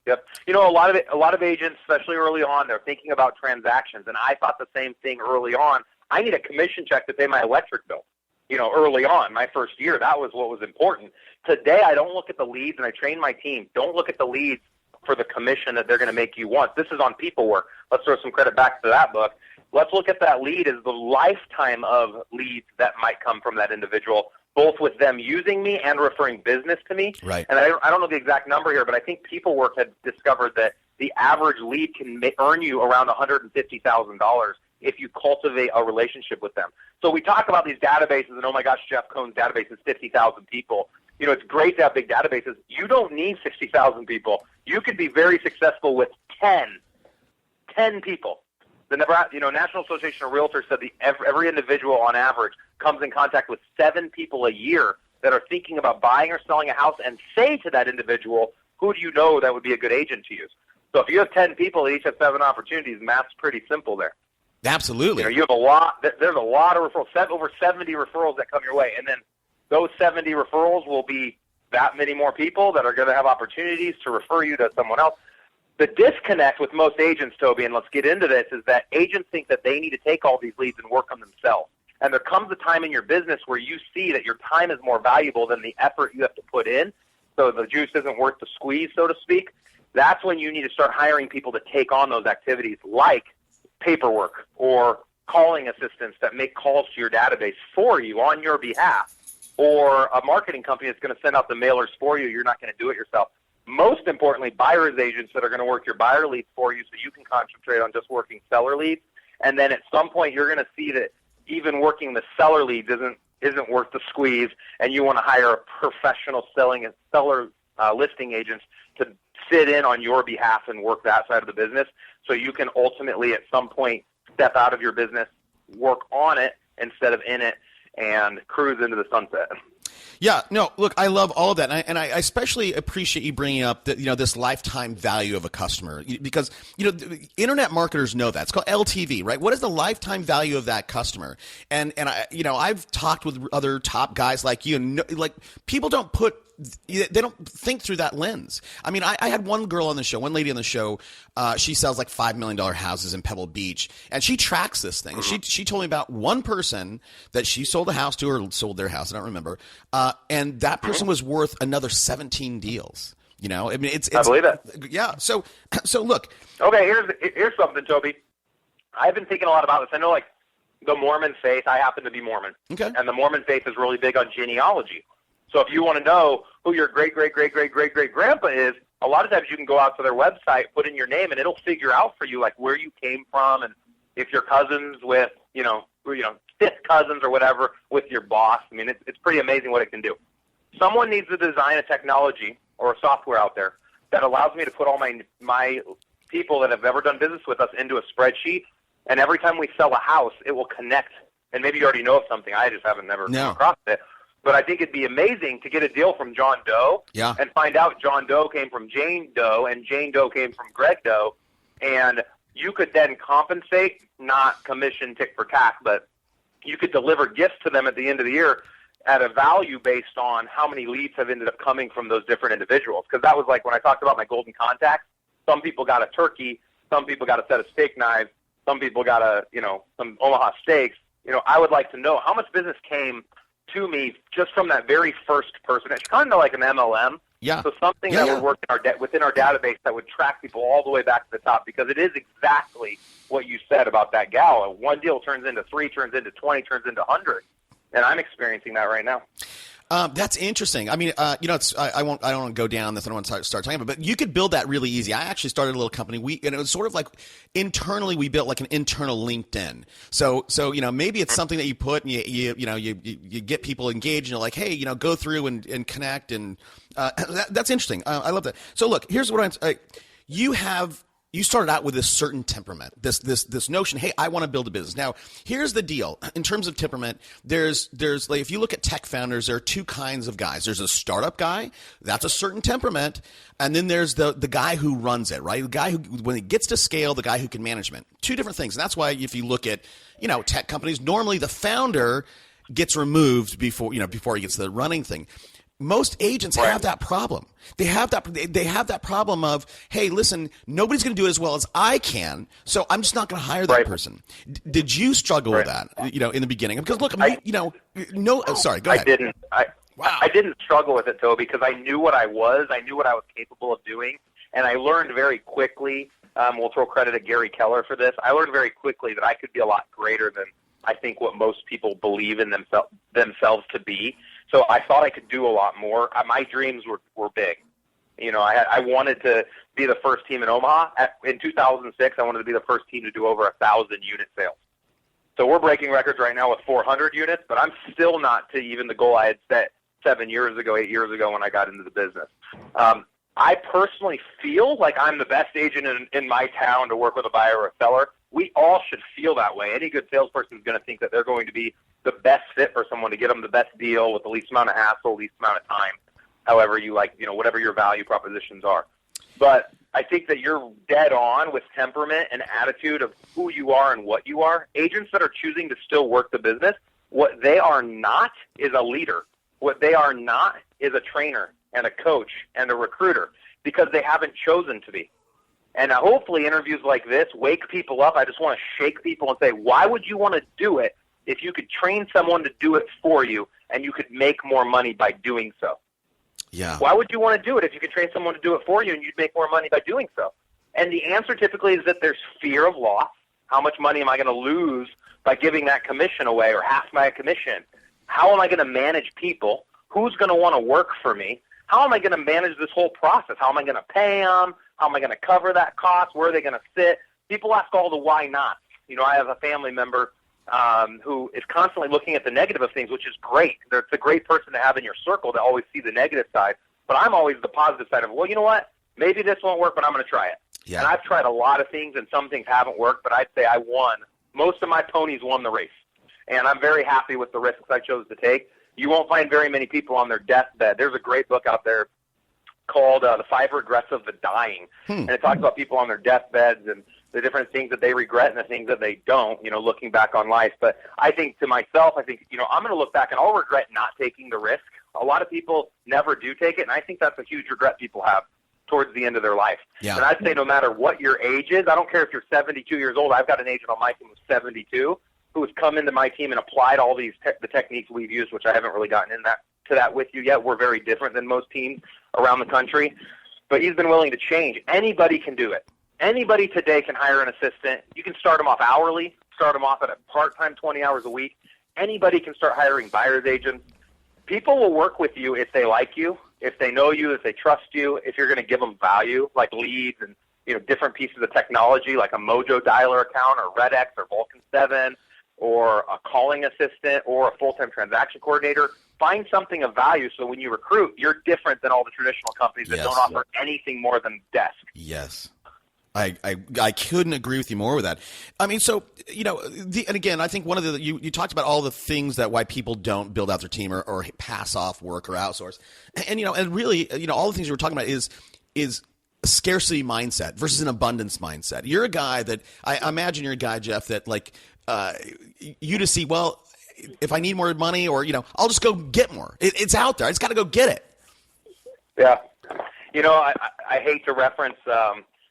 Yep. A lot of agents, especially early on, they're thinking about transactions, and I thought the same thing early on. I need a commission check to pay my electric bill. Early on, my first year, that was what was important. Today, I don't look at the leads, and I train my team. Don't look at the leads for the commission that they're going to make you want. This is on people work. Let's throw some credit back to that book. Let's look at that lead as the lifetime of leads that might come from that individual, both with them using me and referring business to me. Right. And I don't know the exact number here, but I think people work had discovered that the average lead can earn you around $150,000 if you cultivate a relationship with them. So we talk about these databases, and oh my gosh, Jeff Cohn's database is 50,000 people. It's great to have big databases. You don't need 60,000 people. You could be very successful with 10 people. The National Association of Realtors said every individual on average comes in contact with 7 people a year that are thinking about buying or selling a house, and say to that individual, who do you know that would be a good agent to use? So if you have 10 people that each have 7 opportunities, math's pretty simple there. Absolutely. You have a lot. There's a lot of referrals. Over 70 referrals that come your way, and then those 70 referrals will be that many more people that are going to have opportunities to refer you to someone else. The disconnect with most agents, Toby, and let's get into this, is that agents think that they need to take all these leads and work on themselves. And there comes a time in your business where you see that your time is more valuable than the effort you have to put in, so the juice isn't worth the squeeze, so to speak. That's when you need to start hiring people to take on those activities, like paperwork or calling assistants that make calls to your database for you on your behalf, or a marketing company that's going to send out the mailers for you. You're not going to do it yourself. Most importantly, buyer's agents that are going to work your buyer leads for you so you can concentrate on just working seller leads. And then at some point you're going to see that even working the seller leads isn't worth the squeeze, and you want to hire a professional selling and seller listing agents to sit in on your behalf and work that side of the business, so you can ultimately at some point step out of your business, work on it instead of in it, and cruise into the sunset. Yeah, no, look, I love all of that, and I especially appreciate you bringing up this lifetime value of a customer, because internet marketers know that. It's called LTV, right? What is the lifetime value of that customer? And I've talked with other top guys like you, and like people don't think through that lens. I mean, I had one lady on the show, she sells like $5 million houses in Pebble Beach, and she tracks this thing. And she told me about one person that she sold a house to, or sold their house, I don't remember, and that person was worth another 17 deals. I mean, I believe it. Yeah. So look. Okay, here's something, Toby. I've been thinking a lot about this. I know, like, the Mormon faith, I happen to be Mormon. Okay. And the Mormon faith is really big on genealogy. So if you want to know who your great-great-great-great-great-great-grandpa is, a lot of times you can go out to their website, put in your name, and it'll figure out for you, like, where you came from, and if you're cousins with, fifth cousins or whatever with your boss. I mean, it's pretty amazing what it can do. Someone needs to design a technology or a software out there that allows me to put all my people that have ever done business with us into a spreadsheet, and every time we sell a house, it will connect. And maybe you already know of something. I just haven't never come across it. But I think it'd be amazing to get a deal from John Doe and find out John Doe came from Jane Doe and Jane Doe came from Greg Doe. And you could then compensate, not commission tick for tack, but you could deliver gifts to them at the end of the year at a value based on how many leads have ended up coming from those different individuals. Because that was like when I talked about my golden contacts, some people got a turkey, some people got a set of steak knives, some people got some Omaha steaks. I would like to know how much business came to me just from that very first person. It's kind of like an MLM. Yeah. So something that would work within our database that would track people all the way back to the top, because it is exactly what you said about that gal. One deal turns into 3, turns into 20, turns into 100. And I'm experiencing that right now. That's interesting. I mean, I don't want to go down this. I don't want to start talking about it, but you could build that really easy. I actually started a little company. And it was sort of like internally, we built like an internal LinkedIn. So, maybe it's something that you put and you get people engaged and you're like, hey, go through and connect. And, that's interesting. I love that. So look, here's what you started out with this certain temperament, this notion, hey, I want to build a business. Now, here's the deal. In terms of temperament, there's like, if you look at tech founders, there are two kinds of guys. There's a startup guy, that's a certain temperament, and then there's the guy who runs it, right? The guy who, when it gets to scale, the guy who can management. Two different things. And that's why if you look at, tech companies, normally the founder gets removed before he gets to the running thing. Most agents have that problem. They have that problem of, hey, listen, nobody's going to do it as well as I can, so I'm just not going to hire that person. Did you struggle with that, in the beginning? Because look, sorry, go ahead. I didn't struggle with it, Toby, because I knew what I was. I knew what I was capable of doing, and I learned very quickly. We'll throw credit to Gary Keller for this. I learned very quickly that I could be a lot greater than I think what most people believe in themselves to be. So I thought I could do a lot more. My dreams were big. I wanted to be the first team in Omaha. In 2006, I wanted to be the first team to do over 1,000 unit sales. So we're breaking records right now with 400 units, but I'm still not to even the goal I had set 8 years ago when I got into the business. I personally feel like I'm the best agent in my town to work with a buyer or a seller. We all should feel that way. Any good salesperson is going to think that they're going to be the best fit for someone to get them the best deal with the least amount of hassle, least amount of time, however you like, whatever your value propositions are. But I think that you're dead on with temperament and attitude of who you are and what you are. Agents that are choosing to still work the business, what they are not is a leader. What they are not is a trainer and a coach and a recruiter, because they haven't chosen to be. And hopefully interviews like this wake people up. I just want to shake people and say, why would you want to do it if you could train someone to do it for you and you could make more money by doing so? Yeah. Why would you want to do it if you could train someone to do it for you and you'd make more money by doing so? And the answer typically is that there's fear of loss. How much money am I going to lose by giving that commission away or half my commission? How am I going to manage people? Who's going to want to work for me? How am I going to manage this whole process? How am I going to pay them? How am I going to cover that cost? Where are they going to sit? People ask all the why not. I have a family member who is constantly looking at the negative of things, which is great. It's a great person to have in your circle to always see the negative side. But I'm always the positive side of, well, you know what? Maybe this won't work, but I'm going to try it. Yeah. And I've tried a lot of things, and some things haven't worked, but I'd say I won. Most of my ponies won the race. And I'm very happy with the risks I chose to take. You won't find very many people on their deathbed. There's a great book out there called The 5 Regrets of the Dying. And it talks about people on their deathbeds and the different things that they regret and the things that they don't, looking back on life. But I think to myself, I'm going to look back and I'll regret not taking the risk. A lot of people never do take it, and I think that's a huge regret people have towards the end of their life. Yeah. And I'd say no matter what your age is, I don't care if you're 72 years old. I've got an agent on my team who's 72 who has come into my team and applied all these the techniques we've used, which I haven't really gotten to that with you yet. We're very different than most teams around the country. But he's been willing to change. Anybody can do it. Anybody today can hire an assistant. You can start them off hourly, start them off at a part-time 20 hours a week. Anybody can start hiring buyer's agents. People will work with you if they like you, if they know you, if they trust you, if you're going to give them value, like leads and different pieces of technology like a Mojo dialer account or RedX or Vulcan 7 or a calling assistant or a full-time transaction coordinator. Find something of value so when you recruit, you're different than all the traditional companies that don't offer anything more than desk. Yes. I couldn't agree with you more with that. I mean, so, and again, I think one of you talked about all the things that why people don't build out their team or pass off work or outsource. And, and really, all the things you were talking about is a scarcity mindset versus an abundance mindset. You're a guy that, I imagine you're a guy, Jeff, that you just see, well, if I need more money or, I'll just go get more. It's out there. I just got to go get it. Yeah. I hate to reference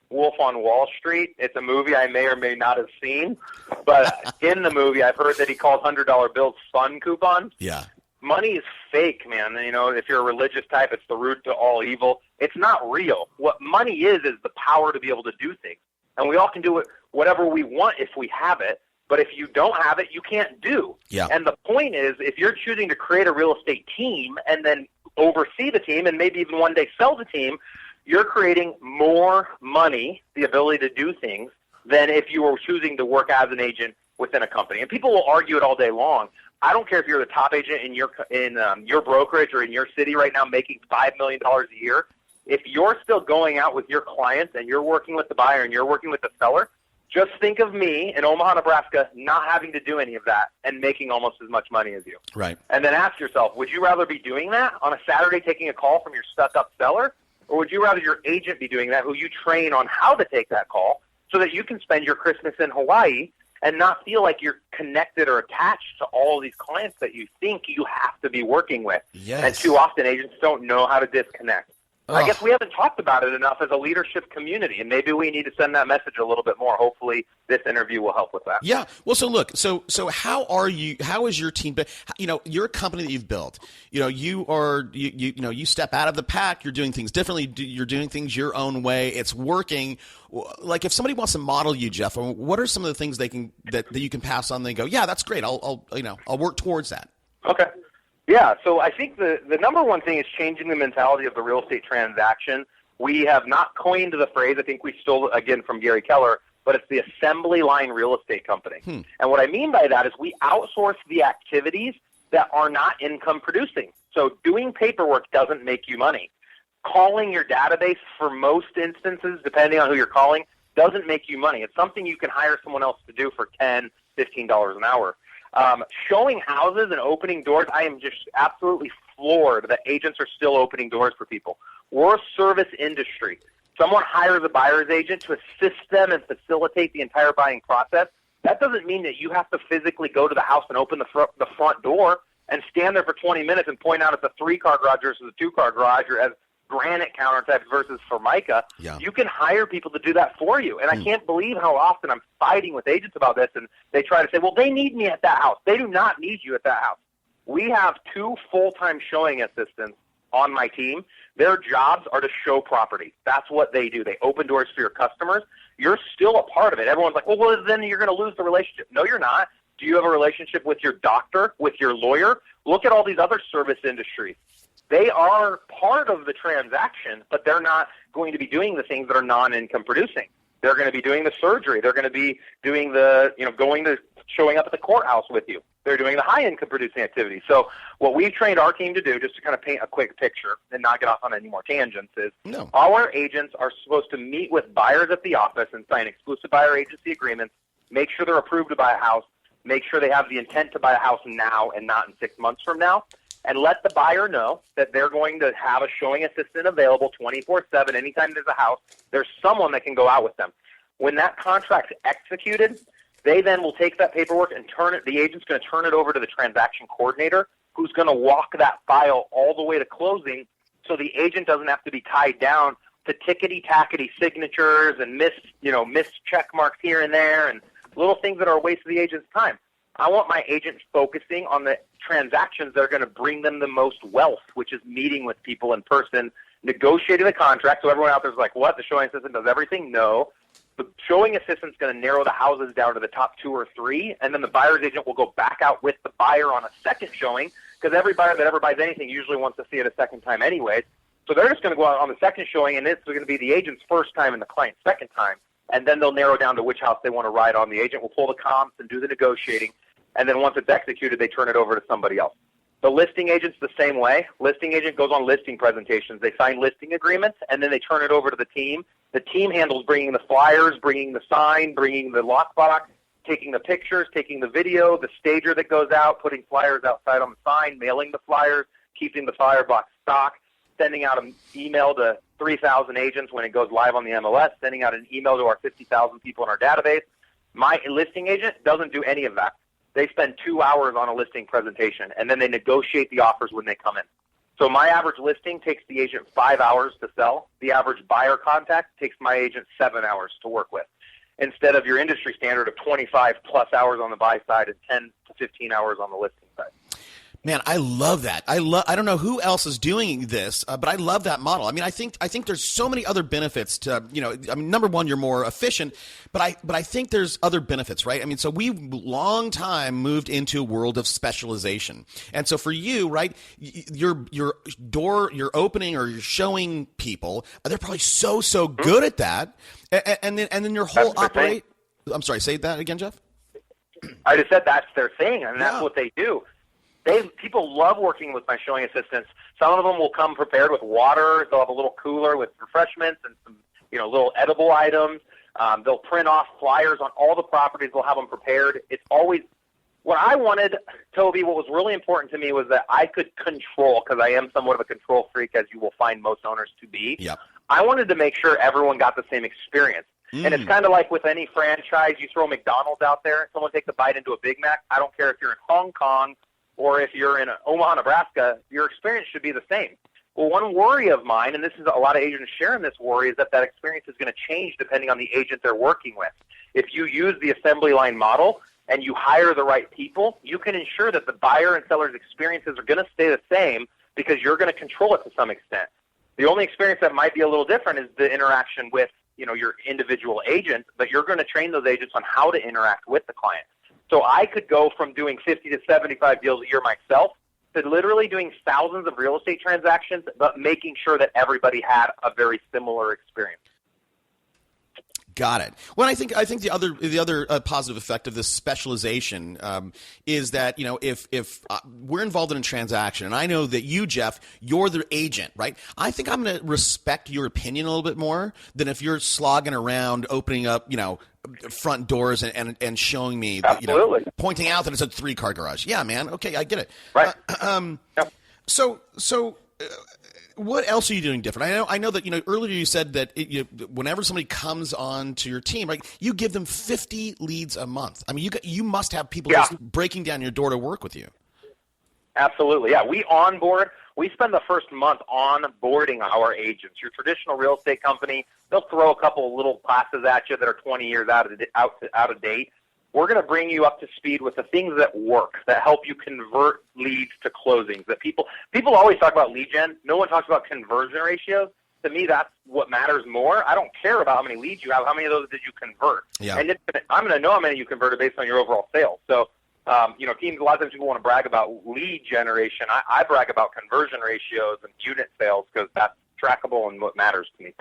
Wolf on Wall Street. It's a movie I may or may not have seen, but in the movie, I've heard that he calls $100 bills fun coupons. Yeah. Money is fake, man. If you're a religious type, it's the root to all evil. It's not real. What money is the power to be able to do things. And we all can do it whatever we want if we have it. But if you don't have it, you can't do. Yeah. And the point is, if you're choosing to create a real estate team and then oversee the team and maybe even one day sell the team, you're creating more money, the ability to do things, than if you were choosing to work as an agent within a company. And people will argue it all day long. I don't care if you're the top agent in your brokerage or in your city right now making $5 million a year. If you're still going out with your clients and you're working with the buyer and you're working with the seller, just think of me in Omaha, Nebraska, not having to do any of that and making almost as much money as you. Right. And then ask yourself, would you rather be doing that on a Saturday taking a call from your stuck-up seller, or would you rather your agent be doing that, who you train on how to take that call so that you can spend your Christmas in Hawaii and not feel like you're connected or attached to all these clients that you think you have to be working with? Yes. And too often agents don't know how to disconnect. Oh. I guess we haven't talked about it enough as a leadership community, and maybe we need to send that message a little bit more. Hopefully this interview will help with that. Yeah. Well, so look, so how is your team, you're a company that you've built, you step out of the pack, you're doing things differently, you're doing things your own way. It's working. Like if somebody wants to model you, Jeff, what are some of the things that you can pass on? They go, yeah, that's great. I'll work towards that. Okay. Yeah, so I think the number one thing is changing the mentality of the real estate transaction. We have not coined the phrase. I think we stole it again from Gary Keller, but it's the assembly line real estate company. And what I mean by that is we outsource the activities that are not income producing. So doing paperwork doesn't make you money. Calling your database, for most instances, depending on who you're calling, doesn't make you money. It's something you can hire someone else to do for $10, $15 an hour. Showing houses and opening doors, I am just absolutely floored that agents are still opening doors for people. We're a service industry. Someone hires a buyer's agent to assist them and facilitate the entire buying process. That doesn't mean that you have to physically go to the house and open the front door and stand there for 20 minutes and point out it's a 3-car garage versus a 2-car garage, or as granite countertops versus Formica. Yeah. You can hire people to do that for you. And I can't believe how often I'm fighting with agents about this, and they try to say, well, they need me at that house. They do not need you at that house. We have 2 full-time showing assistants on my team. Their jobs are to show property. That's what they do. They open doors for your customers. You're still a part of it. Everyone's like, well, then you're going to lose the relationship. No, you're not. Do you have a relationship with your doctor, with your lawyer? Look at all these other service industries. They are part of the transaction, but they're not going to be doing the things that are non-income producing. They're going to be doing the surgery. They're going to be doing the, showing up at the courthouse with you. They're doing the high-income producing activities. So what we've trained our team to do, just to kind of paint a quick picture and not get off on any more tangents, is our agents are supposed to meet with buyers at the office and sign exclusive buyer agency agreements, make sure they're approved to buy a house, make sure they have the intent to buy a house now and not in 6 months from now, and let the buyer know that they're going to have a showing assistant available 24/7. Anytime there's a house, there's someone that can go out with them. When that contract's executed, they then will take that paperwork and the agent's going to turn it over to the transaction coordinator, who's going to walk that file all the way to closing, so the agent doesn't have to be tied down to tickety-tackety signatures and missed check marks here and there and little things that are a waste of the agent's time. I want my agents focusing on the transactions that are going to bring them the most wealth, which is meeting with people in person, negotiating the contract. So everyone out there is like, what? The showing assistant does everything? No. The showing assistant's going to narrow the houses down to the top 2 or 3, and then the buyer's agent will go back out with the buyer on a second showing, because every buyer that ever buys anything usually wants to see it a second time anyways. So they're just going to go out on the second showing, and it's going to be the agent's first time and the client's second time. And then they'll narrow down to which house they want to ride on. The agent will pull the comps and do the negotiating. And then once it's executed, they turn it over to somebody else. The listing agent's the same way. Listing agent goes on listing presentations. They sign listing agreements, and then they turn it over to the team. The team handles bringing the flyers, bringing the sign, bringing the lockbox, taking the pictures, taking the video, the stager that goes out, putting flyers outside on the sign, mailing the flyers, keeping the flyer box stock, sending out an email to 3,000 agents when it goes live on the MLS, sending out an email to our 50,000 people in our database. My listing agent doesn't do any of that. They spend 2 hours on a listing presentation, and then they negotiate the offers when they come in. So my average listing takes the agent 5 hours to sell. The average buyer contact takes my agent 7 hours to work with, instead of your industry standard of 25-plus hours on the buy side and 10 to 15 hours on the listing side. Man, I love that. I don't know who else is doing this, but I love that model. I mean, I think there's so many other benefits to, I mean, number one, you're more efficient, but I think there's other benefits, right? I mean, so we long time moved into a world of specialization. And so for you, right, your door, you're opening or you're showing people, they're probably so good at that. And then your whole operate. I'm sorry, say that again, Jeff. I just said that's their thing, and that's Yeah. what they do. People love working with my showing assistants. Some of them will come prepared with water. They'll have a little cooler with refreshments and some, little edible items. They'll print off flyers on all the properties. They'll have them prepared. It's always what I wanted, Toby. What was really important to me was that I could control, because I am somewhat of a control freak, as you will find most owners to be. Yep. I wanted to make sure everyone got the same experience. And it's kind of like with any franchise, you throw McDonald's out there, someone takes a bite into a Big Mac. I don't care if you're in Hong Kong or if you're in Omaha, Nebraska, your experience should be the same. Well, one worry of mine, and this is a lot of agents sharing this worry, is that experience is going to change depending on the agent they're working with. If you use the assembly line model and you hire the right people, you can ensure that the buyer and seller's experiences are going to stay the same because you're going to control it to some extent. The only experience that might be a little different is the interaction with your individual agents, but you're going to train those agents on how to interact with the client. So I could go from doing 50 to 75 deals a year myself to literally doing thousands of real estate transactions, but making sure that everybody had a very similar experience. Got it. Well, I think the other positive effect of this specialization is that if we're involved in a transaction, and I know that you, Jeff, you're the agent, right? I think I'm going to respect your opinion a little bit more than if you're slogging around opening up, front doors and showing me, Absolutely. Pointing out that it's a 3-car garage. Yeah, man. Okay, I get it. Right. Yep. So. What else are you doing different? I know that earlier you said that whenever somebody comes on to your team, right, you give them 50 leads a month. I mean, you must have people just breaking down your door to work with you. Absolutely, yeah. We onboard. We spend the first month onboarding our agents. Your traditional real estate company, they'll throw a couple of little classes at you that are 20 years out of date. We're going to bring you up to speed with the things that work, that help you convert leads to closings. That people always talk about lead gen. No one talks about conversion ratios. To me, that's what matters more. I don't care about how many leads you have. How many of those did you convert? Yeah. And I'm going to know how many you converted based on your overall sales. So, teams, a lot of times people want to brag about lead generation. I brag about conversion ratios and unit sales because that's trackable and what matters to me.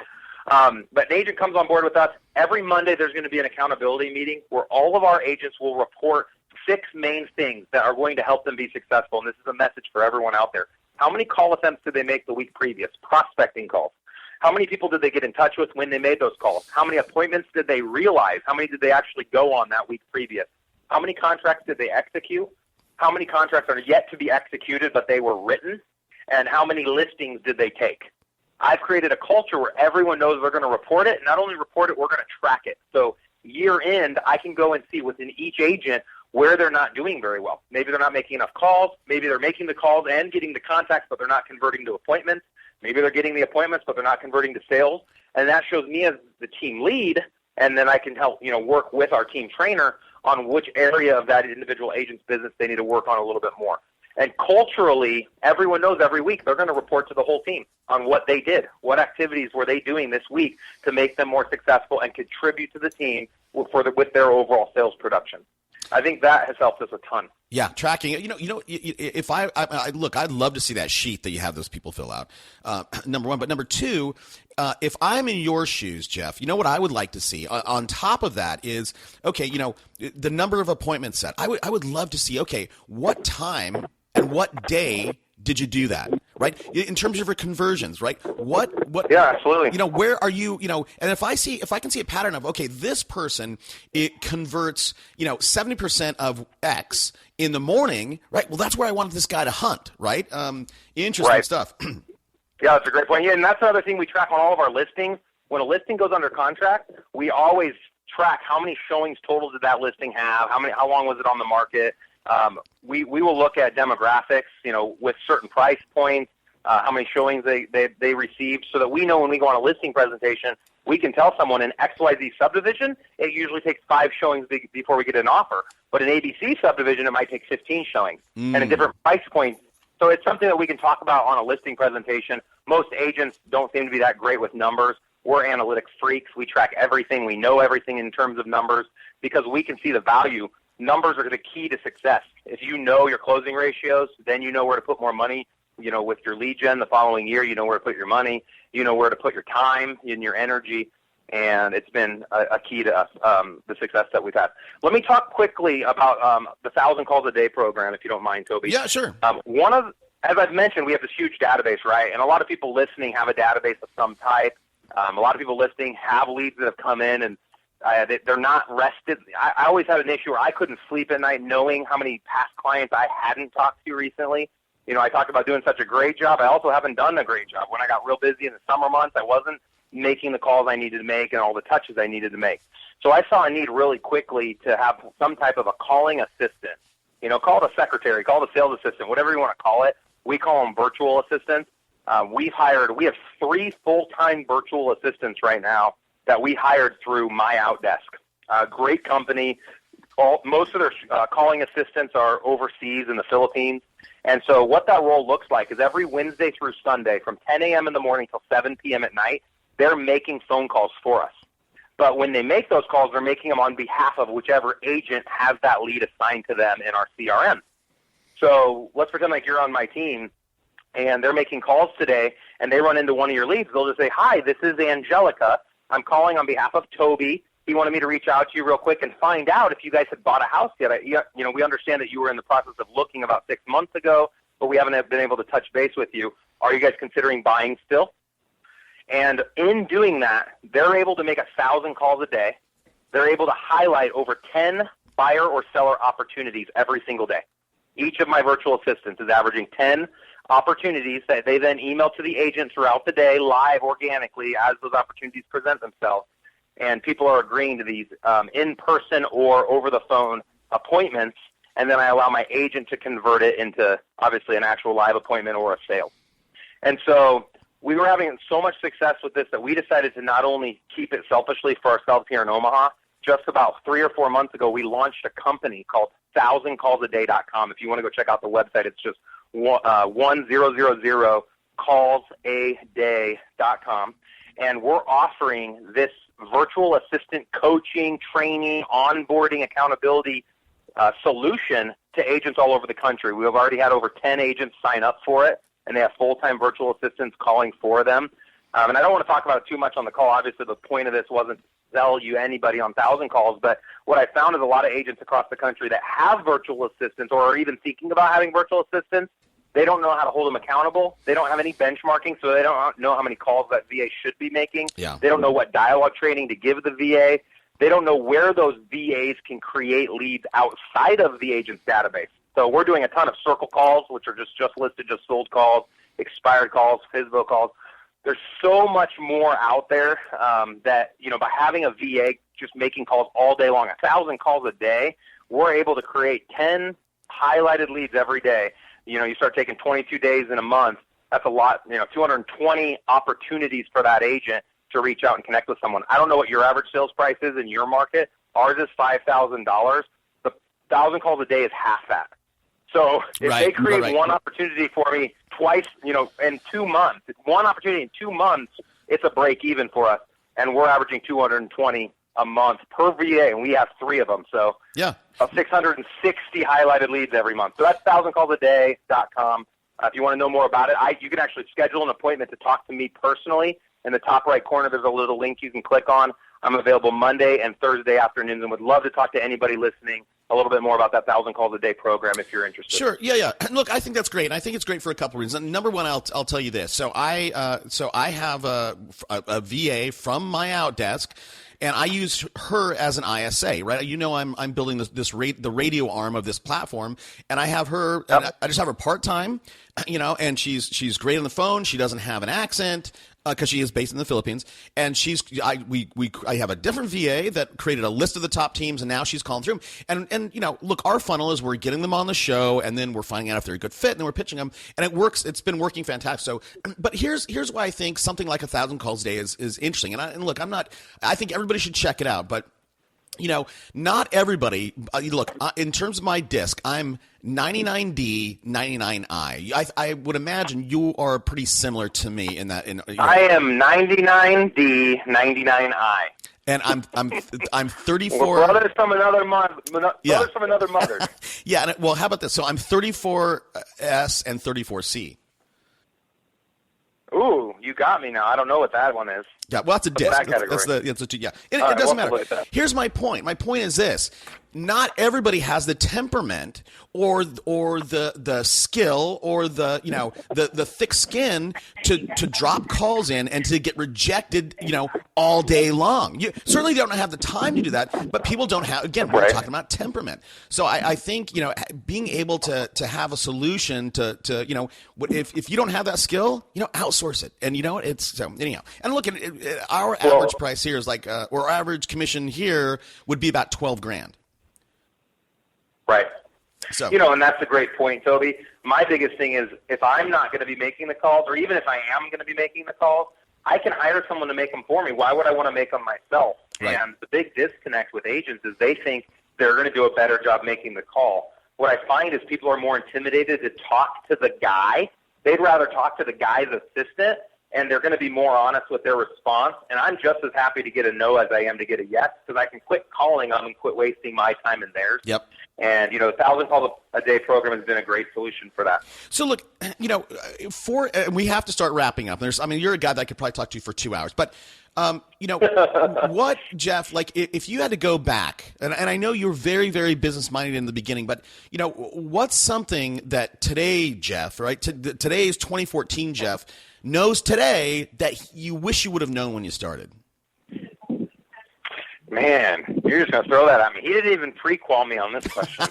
But an agent comes on board with us. Every Monday there's going to be an accountability meeting where all of our agents will report 6 main things that are going to help them be successful. And this is a message for everyone out there. How many call attempts did they make the week previous? Prospecting calls. How many people did they get in touch with when they made those calls? How many appointments did they realize? How many did they actually go on that week previous? How many contracts did they execute? How many contracts are yet to be executed but they were written? And how many listings did they take? I've created a culture where everyone knows they're going to report it. And not only report it, we're going to track it. So year end, I can go and see within each agent where they're not doing very well. Maybe they're not making enough calls. Maybe they're making the calls and getting the contacts, but they're not converting to appointments. Maybe they're getting the appointments, but they're not converting to sales. And that shows me as the team lead, and then I can help, work with our team trainer on which area of that individual agent's business they need to work on a little bit more. And culturally, everyone knows every week they're going to report to the whole team on what they did. What activities were they doing this week to make them more successful and contribute to the team with their overall sales production. I think that has helped us a ton. Yeah, tracking. If I look, I'd love to see that sheet that you have those people fill out. Number one, but number two, if I'm in your shoes, Jeff, you know what I would like to see on top of that is, okay, the number of appointments set. I would love to see, okay, what time and what day did you do that, right? In terms of your conversions, right? What? Yeah, absolutely. Where are you? And if I can see a pattern of, okay, this person, it converts, 70% of X in the morning, right? Well, that's where I wanted this guy to hunt, right? Interesting stuff. Yeah, that's a great point. Yeah, and that's another thing we track on all of our listings. When a listing goes under contract, we always track how many showings total did that listing have, how long was it on the market. We will look at demographics, with certain price points, how many showings they received, so that we know when we go on a listing presentation, We can tell someone in XYZ subdivision, it usually takes 5 showings before we get an offer. But in ABC subdivision, it might take 15 showings and in different price points. So it's something that we can talk about on a listing presentation. Most agents don't seem to be that great with numbers. We're analytic freaks. We track everything. We know everything in terms of numbers because we can see the value. Numbers are the key to success. If you know your closing ratios, then you know where to put more money. With your lead gen the following year, you know where to put your money, you know where to put your time and your energy, and it's been a key to us, the success that we've had. Let me talk quickly about the 1,000 Calls a Day program, if you don't mind, Toby. Yeah, sure. As I've mentioned, we have this huge database, right? And a lot of people listening have a database of some type. A lot of people listening have leads that have come in, and they're not rested. I always had an issue where I couldn't sleep at night knowing how many past clients I hadn't talked to recently. I talked about doing such a great job. I also haven't done a great job. When I got real busy in the summer months, I wasn't making the calls I needed to make and all the touches I needed to make. So I saw a need really quickly to have some type of a calling assistant. Call it a secretary, call it a sales assistant, whatever you want to call it. We call them virtual assistants. We have 3 full-time virtual assistants right now that we hired through My Outdesk. Great company. Most of their calling assistants are overseas in the Philippines. And so what that role looks like is every Wednesday through Sunday from 10 a.m. in the morning till 7 p.m. at night, they're making phone calls for us. But when they make those calls, they're making them on behalf of whichever agent has that lead assigned to them in our CRM. So let's pretend like you're on my team, and they're making calls today, and they run into one of your leads. They'll just say, "Hi, this is Angelica. I'm calling on behalf of Toby. He wanted me to reach out to you real quick and find out if you guys had bought a house yet. We understand that you were in the process of looking about 6 months ago, but we haven't been able to touch base with you. Are you guys considering buying still?" And in doing that, they're able to make 1,000 calls a day. They're able to highlight over 10 buyer or seller opportunities every single day. Each of my virtual assistants is averaging 10 opportunities that they then email to the agent throughout the day, live, organically, as those opportunities present themselves. And people are agreeing to these in-person or over-the-phone appointments, and then I allow my agent to convert it into, obviously, an actual live appointment or a sale. And so we were having so much success with this that we decided to not only keep it selfishly for ourselves here in Omaha. Just about 3 or 4 months ago, we launched a company called 1000callsaday.com. If you want to go check out the website, it's just 1000callsaday.com. And we're offering this virtual assistant coaching, training, onboarding, accountability solution to agents all over the country. We have already had over 10 agents sign up for it, and they have full-time virtual assistants calling for them. And I don't want to talk about it too much on the call. Obviously, the point of this wasn't to sell you anybody on 1,000 calls, but what I found is a lot of agents across the country that have virtual assistants or are even thinking about having virtual assistants, they don't know how to hold them accountable. They don't have any benchmarking, so they don't know how many calls that VA should be making. Yeah. They don't know what dialogue training to give the VA. They don't know where those VAs can create leads outside of the agent's database. So we're doing a ton of circle calls, which are just listed, just sold calls, expired calls, FSBO calls. There's so much more out there that, by having a VA just making calls all day long, 1,000 calls a day, we're able to create 10 highlighted leads every day. You start taking 22 days in a month, that's a lot, 220 opportunities for that agent to reach out and connect with someone. I don't know what your average sales price is in your market. Ours is $5,000. The 1,000 calls a day is half that. So if they create one opportunity for me twice, in 2 months, one opportunity in 2 months, it's a break even for us. And we're averaging 220 a month per VA, and we have 3 of them. So yeah, 660 highlighted leads every month. So that's 1000callsaday.com. If you want to know more about it, you can actually schedule an appointment to talk to me personally. In the top right corner, there's a little link you can click on. I'm available Monday and Thursday afternoons and would love to talk to anybody listening a little bit more about that 1,000 Calls a Day program if you're interested. Sure. Yeah. And look, I think that's great. And I think it's great for a couple reasons. Number one, I'll tell you this. So I have a VA from My Outdesk, and I use her as an ISA, right? You know, I'm building the radio arm of this platform, and I have her. And I just have her part time, you know, and she's great on the phone. She doesn't have an accent, because she is based in the Philippines, and I have a different VA that created a list of the top teams, and now she's calling through them. And you know, look, our funnel is we're getting them on the show, and then we're finding out if they're a good fit, and then we're pitching them, and it works. It's been working fantastic. So, but here's why I think something like 1,000 calls a day is interesting. And look, I think everybody should check it out, but. You know, not everybody. Look, in terms of my disc, I'm 99D, 99I. I would imagine you are pretty similar to me in that. I am 99D, 99I. And I'm 34. We're brothers from another mother. Brothers from another mother. Yeah. Well, how about this? So I'm 34S and 34C. Ooh, you got me now. I don't know what that one is. Yeah, well, that's a disc. That's yeah. It doesn't matter. Here's my point. My point is this: not everybody has the temperament or the skill or the thick skin to drop calls in and to get rejected, all day long. You certainly don't have the time to do that, but people don't have. Again, we're talking about temperament. So I think being able to have a solution to if you don't have that skill, outsource it. And it's so anyhow. And look at it. Our average price here is like, or our average commission here would be about $12,000. Right. So and that's a great point, Toby. My biggest thing is if I'm not going to be making the calls, or even if I am going to be making the calls, I can hire someone to make them for me. Why would I want to make them myself? Right. And the big disconnect with agents is they think they're going to do a better job making the call. What I find is people are more intimidated to talk to the guy. They'd rather talk to the guy's assistant, and they're going to be more honest with their response. And I'm just as happy to get a no as I am to get a yes, because I can quit calling them and quit wasting my time and theirs. Yep. And, 1,000 calls a day program has been a great solution for that. So look, we have to start wrapping up. You're a guy that I could probably talk to for 2 hours, but what, Jeff, like if you had to go back, and I know you're very, very business minded in the beginning, but what's something that today, Jeff, right? Today's 2014 Jeff knows today that you wish you would have known when you started? Man, you're just going to throw that at me. He didn't even pre-qual me on this question.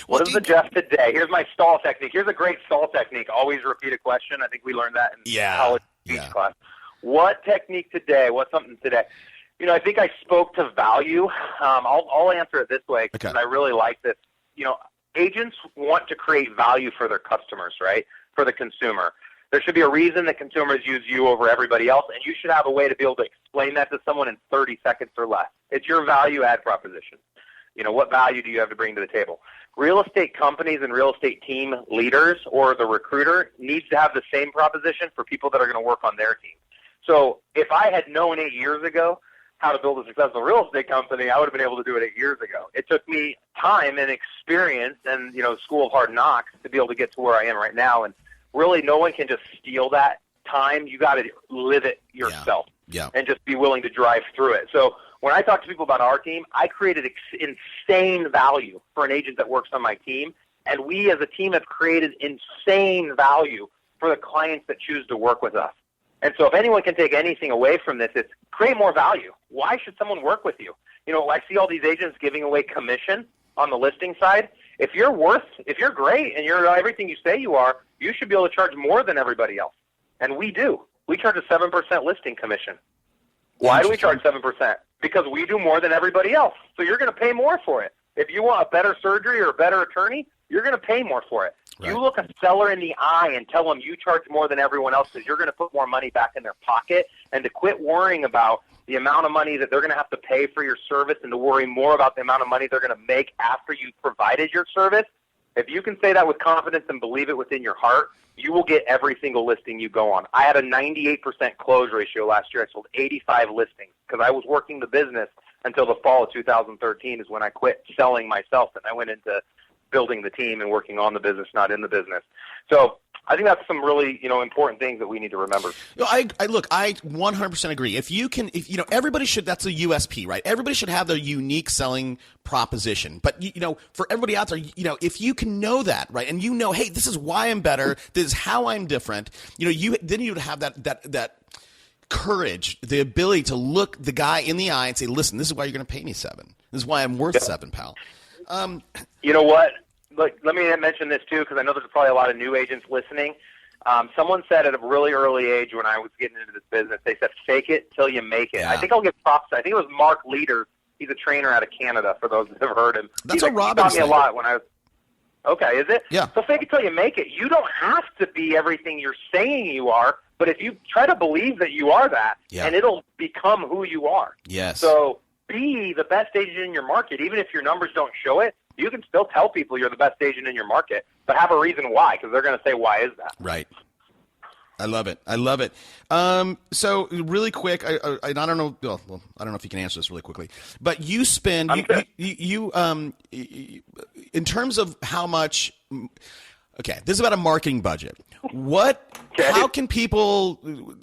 What is the Jeff today? Here's my stall technique. Here's a great stall technique. Always repeat a question. I think we learned that in college speech class. What technique today? What's something today? I think I spoke to value. I'll answer it this way because I really like this. Agents want to create value for their customers, right? For the consumer. There should be a reason that consumers use you over everybody else, and you should have a way to be able to explain that to someone in 30 seconds or less. It's your value add proposition. What value do you have to bring to the table? Real estate companies and real estate team leaders or the recruiter needs to have the same proposition for people that are going to work on their team. So if I had known 8 years ago how to build a successful real estate company, I would have been able to do it 8 years ago. It took me time and experience and, school of hard knocks to be able to get to where I am right now. And really, no one can just steal that time. You got to live it yourself and just be willing to drive through it. So when I talk to people about our team, I created insane value for an agent that works on my team. And we as a team have created insane value for the clients that choose to work with us. And so if anyone can take anything away from this, it's create more value. Why should someone work with you? I see all these agents giving away commission on the listing side. If you're great and you're everything you say you are, you should be able to charge more than everybody else. And we do. We charge a 7% listing commission. Why do we charge 7%? Because we do more than everybody else. So you're going to pay more for it. If you want a better surgery or a better attorney, you're going to pay more for it. Right. You look a seller in the eye and tell them you charge more than everyone else because you're going to put more money back in their pocket, and to quit worrying about the amount of money that they're going to have to pay for your service and to worry more about the amount of money they're going to make after you provided your service. If you can say that with confidence and believe it within your heart, you will get every single listing you go on. I had a 98% close ratio last year. I sold 85 listings because I was working the business until the fall of 2013 is when I quit selling myself, and I went into building the team and working on the business, not in the business. So I think that's some really, important things that we need to remember. I 100% agree. If everybody should, that's a USP, right? Everybody should have their unique selling proposition. But, for everybody out there, if you can know that, right? And hey, this is why I'm better. This is how I'm different. Then you'd have that courage, the ability to look the guy in the eye and say, listen, this is why you're going to pay me $7. This is why I'm worth $7, pal. You know what? Let me mention this too, because I know there's probably a lot of new agents listening. Someone said at a really early age when I was getting into this business, they said, fake it till you make it. Yeah. I think I'll give props. I think it was Mark Leader. He's a trainer out of Canada, for those that have heard him. That's He a Robin taught me a thing. lot when I was. Okay, is it? Yeah. So fake it till you make it. You don't have to be everything you're saying you are, but if you try to believe that you are that, Yeah. and it'll become who you are. Yes. So be the best agent in your market. Even if your numbers don't show it, you can still tell people you're the best agent in your market, but have a reason why, because they're going to say, why is that? Right. I love it. I love it. So really quick, I don't know. Well, I don't know if you can answer this really quickly, but you spend you in terms of how much. Okay, this is about a marketing budget. How can people?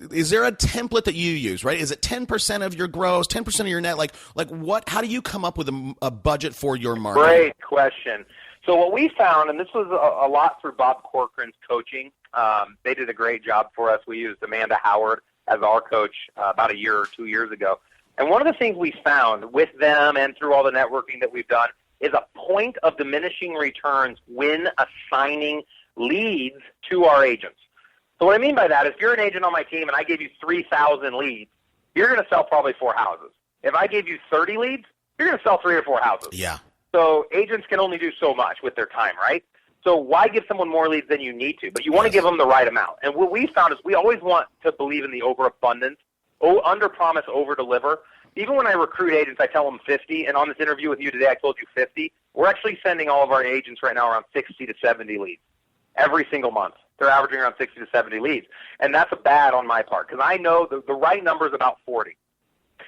Is there a template that you use? Right? Is it 10% of your gross, 10% of your net? Like what? How do you come up with a budget for your marketing? Great question. So what we found, and this was a lot through Bob Corcoran's coaching. They did a great job for us. We used Amanda Howard as our coach about a year or 2 years ago. And one of the things we found with them and through all the networking that we've done is a point of diminishing returns when assigning leads to our agents. So what I mean by that is if you're an agent on my team and I gave you 3,000 leads, you're going to sell probably 4 houses. If I gave you 30 leads, you're going to sell 3 or 4 houses. Yeah. So agents can only do so much with their time, right? So why give someone more leads than you need to? But you want to give them the right amount. And what we found is we always want to believe in the overabundance, under-promise, over-deliver. Even when I recruit agents, I tell them 50. And on this interview with you today, I told you 50. We're actually sending all of our agents right now around 60 to 70 leads every single month. They're averaging around 60 to 70 leads. And that's a bad on my part because I know the right number is about 40.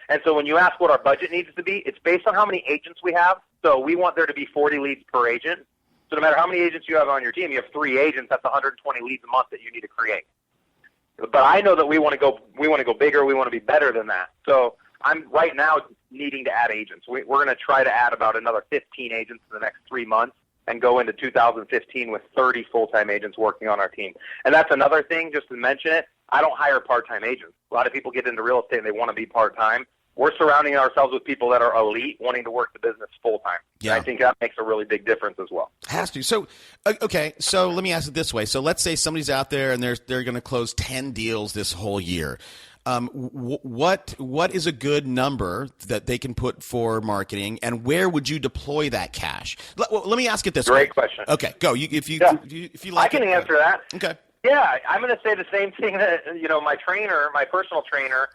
And so when you ask what our budget needs to be, it's based on how many agents we have. So we want there to be 40 leads per agent. So no matter how many agents you have on your team, you have 3 agents, that's 120 leads a month that you need to create. But I know that we want to go bigger, we want to be better than that. So I'm right now needing to add agents. We're going to try to add about another 15 agents in the next 3 months and go into 2015 with 30 full-time agents working on our team. And that's another thing, just to mention it, I don't hire part-time agents. A lot of people get into real estate and they want to be part-time. We're surrounding ourselves with people that are elite, wanting to work the business full-time. Yeah. And I think that makes a really big difference as well. Has to. So, okay. So let me ask it this way. So let's say somebody's out there and they're going to close 10 deals this whole year. What is a good number that they can put for marketing, and where would you deploy that cash? Let me ask it this way. Great question. Okay, go. If you like, I can answer that. Okay. Yeah, I'm going to say the same thing that my personal trainer,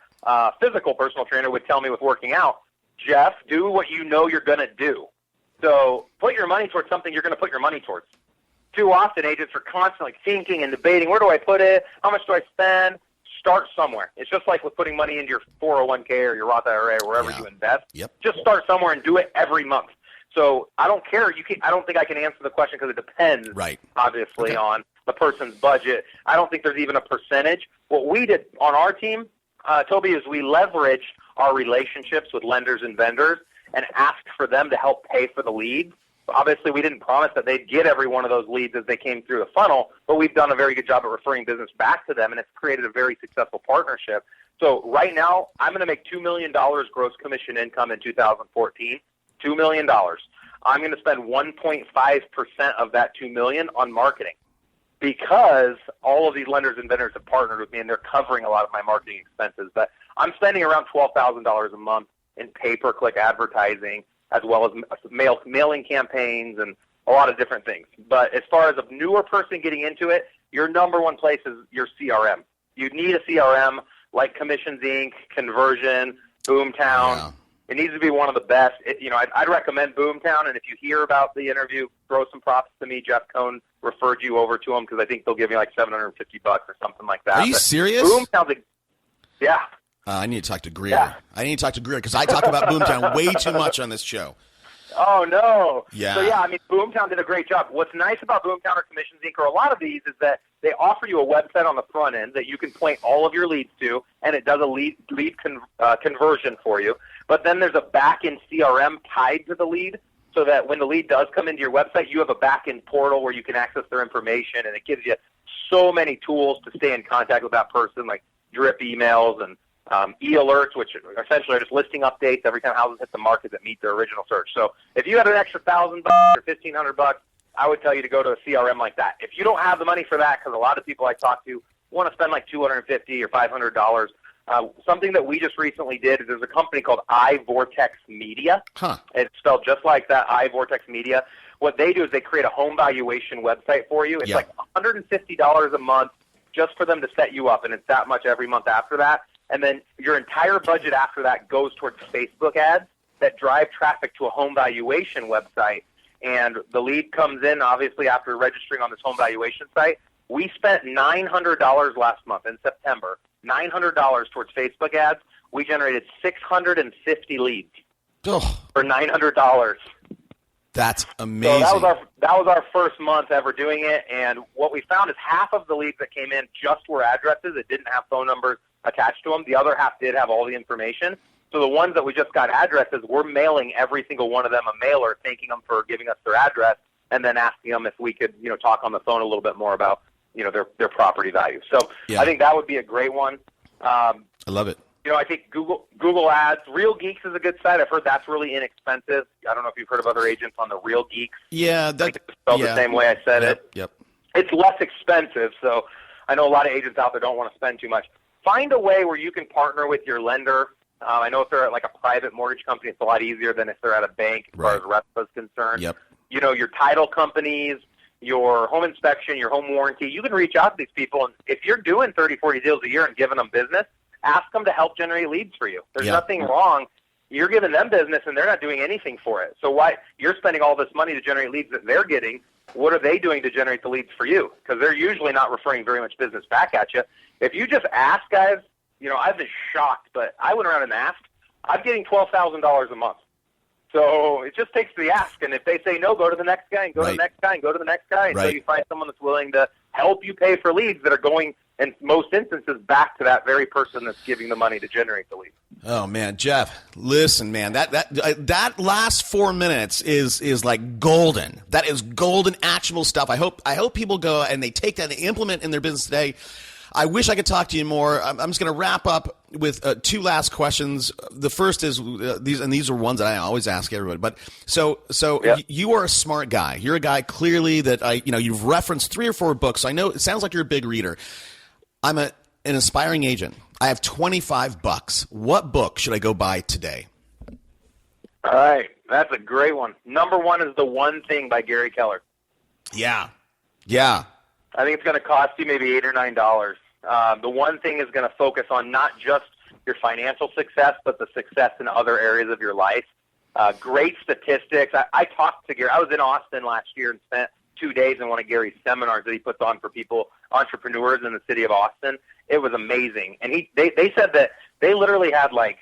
physical personal trainer would tell me with working out. Jeff, do what you know you're going to do. So put your money towards something you're going to put your money towards. Too often agents are constantly thinking and debating, where do I put it? How much do I spend? Start somewhere. It's just like with putting money into your 401k or your Roth IRA or wherever you invest. Yep. Just start somewhere and do it every month. So I don't care. I don't think I can answer the question because it depends, obviously, on the person's budget. I don't think there's even a percentage. What we did on our team, Toby, is we leveraged our relationships with lenders and vendors and asked for them to help pay for the leads. Obviously, we didn't promise that they'd get every one of those leads as they came through the funnel, but we've done a very good job at referring business back to them, and it's created a very successful partnership. So right now, I'm going to make $2 million gross commission income in 2014, $2 million. I'm going to spend 1.5% of that $2 million on marketing because all of these lenders and vendors have partnered with me, and they're covering a lot of my marketing expenses. But I'm spending around $12,000 a month in pay-per-click advertising, as well as mailing campaigns and a lot of different things. But as far as a newer person getting into it, your number one place is your CRM. You need a CRM like Commissions Inc., Conversion, Boomtown. Yeah. It needs to be one of the best. I'd recommend Boomtown, and if you hear about the interview, throw some props to me. Jeff Cohn referred you over to them because I think they'll give you like $750 or something like that. Are you serious? Boomtown's yeah. I need to talk to Greer. Yeah. I need to talk to Greer because I talk about Boomtown way too much on this show. Oh, no. Yeah. So, Boomtown did a great job. What's nice about Boomtown or Commissions Inc. or a lot of these is that they offer you a website on the front end that you can point all of your leads to, and it does a lead conversion for you. But then there's a back-end CRM tied to the lead so that when the lead does come into your website, you have a back-end portal where you can access their information, and it gives you so many tools to stay in contact with that person, like drip emails and e-alerts, which essentially are just listing updates every time houses hit the market that meet their original search. So if you had an extra $1,000 or $1,500, I would tell you to go to a CRM like that. If you don't have the money for that, because a lot of people I talk to want to spend like $250 or $500, something that we just recently did is there's a company called iVortex Media. Huh. It's spelled just like that, iVortex Media. What they do is they create a home valuation website for you. It's like $150 a month just for them to set you up, and it's that much every month after that. And then your entire budget after that goes towards Facebook ads that drive traffic to a home valuation website. And the lead comes in, obviously, after registering on this home valuation site. We spent $900 last month in September, $900 towards Facebook ads. We generated 650 leads for $900. That's amazing. So that was our first month ever doing it, and what we found is half of the leads that came in just were addresses. It didn't have phone numbers attached to them. The other half did have all the information. So the ones that we just got addresses, we're mailing every single one of them a mailer, thanking them for giving us their address, and then asking them if we could, talk on the phone a little bit more about, their property value. So I think that would be a great one. I love it. I think Google Ads, Real Geeks is a good site. I've heard that's really inexpensive. I don't know if you've heard of other agents on the Real Geeks. Yeah, that's spelled the same way I said it. Yep. It's less expensive, so I know a lot of agents out there don't want to spend too much. Find a way where you can partner with your lender. I know if they're at like a private mortgage company, it's a lot easier than if they're at a bank as far as RESPA is concerned. Yep. Your title companies, your home inspection, your home warranty, you can reach out to these people. And if you're doing 30, 40 deals a year and giving them business, ask them to help generate leads for you. There's nothing wrong. You're giving them business, and they're not doing anything for it. So why you're spending all this money to generate leads that they're getting? What are they doing to generate the leads for you? Because they're usually not referring very much business back at you. If you just ask guys, I've been shocked, but I went around and asked. I'm getting $12,000 a month. So it just takes the ask. And if they say no, go to the next guy and go to the next guy and go to the next guy until you find someone that's willing to help you pay for leads that are going, in most instances, back to that very person that's giving the money to generate the lead. Oh man, Jeff, listen, man, that last 4 minutes is like golden. That is golden, actionable stuff. I hope people go and they take that and they implement in their business today. I wish I could talk to you more. I'm just going to wrap up with two last questions. The first is these are ones that I always ask everybody. But so you are a smart guy. You're a guy clearly that you've referenced 3 or 4 books. So I know it sounds like you're a big reader. I'm an aspiring agent. I have $25. What book should I go buy today? All right, that's a great one. Number 1 is The One Thing by Gary Keller. Yeah. I think it's going to cost you maybe $8 or $9. The One Thing is going to focus on not just your financial success, but the success in other areas of your life. Great statistics. I talked to Gary. I was in Austin last year and spent 2 days in one of Gary's seminars that he puts on for people, entrepreneurs in the city of Austin. It was amazing. And they said that they literally had like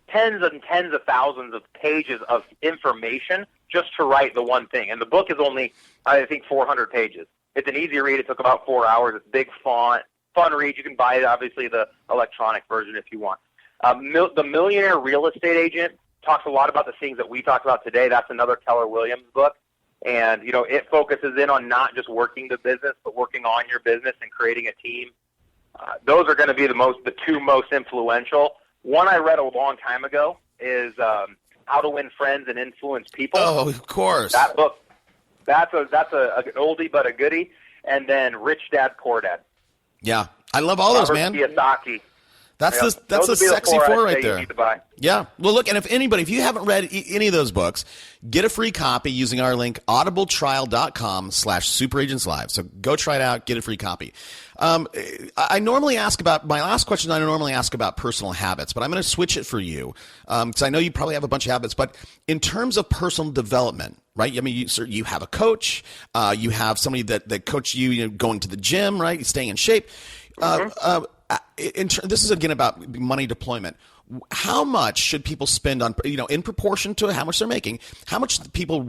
tens and tens of thousands of pages of information just to write The One Thing. And the book is only, I think, 400 pages. It's an easy read. It took about 4 hours. It's big font, fun read. You can buy, obviously, the electronic version if you want. The Millionaire Real Estate Agent talks a lot about the things that we talked about today. That's another Keller Williams book. And, it focuses in on not just working the business, but working on your business and creating a team. Those are going to be the 2 most influential. One I read a long time ago is How to Win Friends and Influence People. Oh, of course. That book. That's an oldie but a goodie. And then Rich Dad, Poor Dad. Yeah, I love all those, man. Kiyosaki. That's the sexy 4 right there. You need to buy. Yeah. Well, look, and if you haven't read any of those books, get a free copy using our link, audibletrial.com/superagentslive. So go try it out, get a free copy. I normally ask about, my last question, I normally ask about personal habits, but I'm going to switch it for you because I know you probably have a bunch of habits. But in terms of personal development, right? I mean, you have a coach, you have somebody that coach you, going to the gym, right? Staying in shape. This is again about money deployment. How much should people spend on, in proportion to how much they're making? How much do people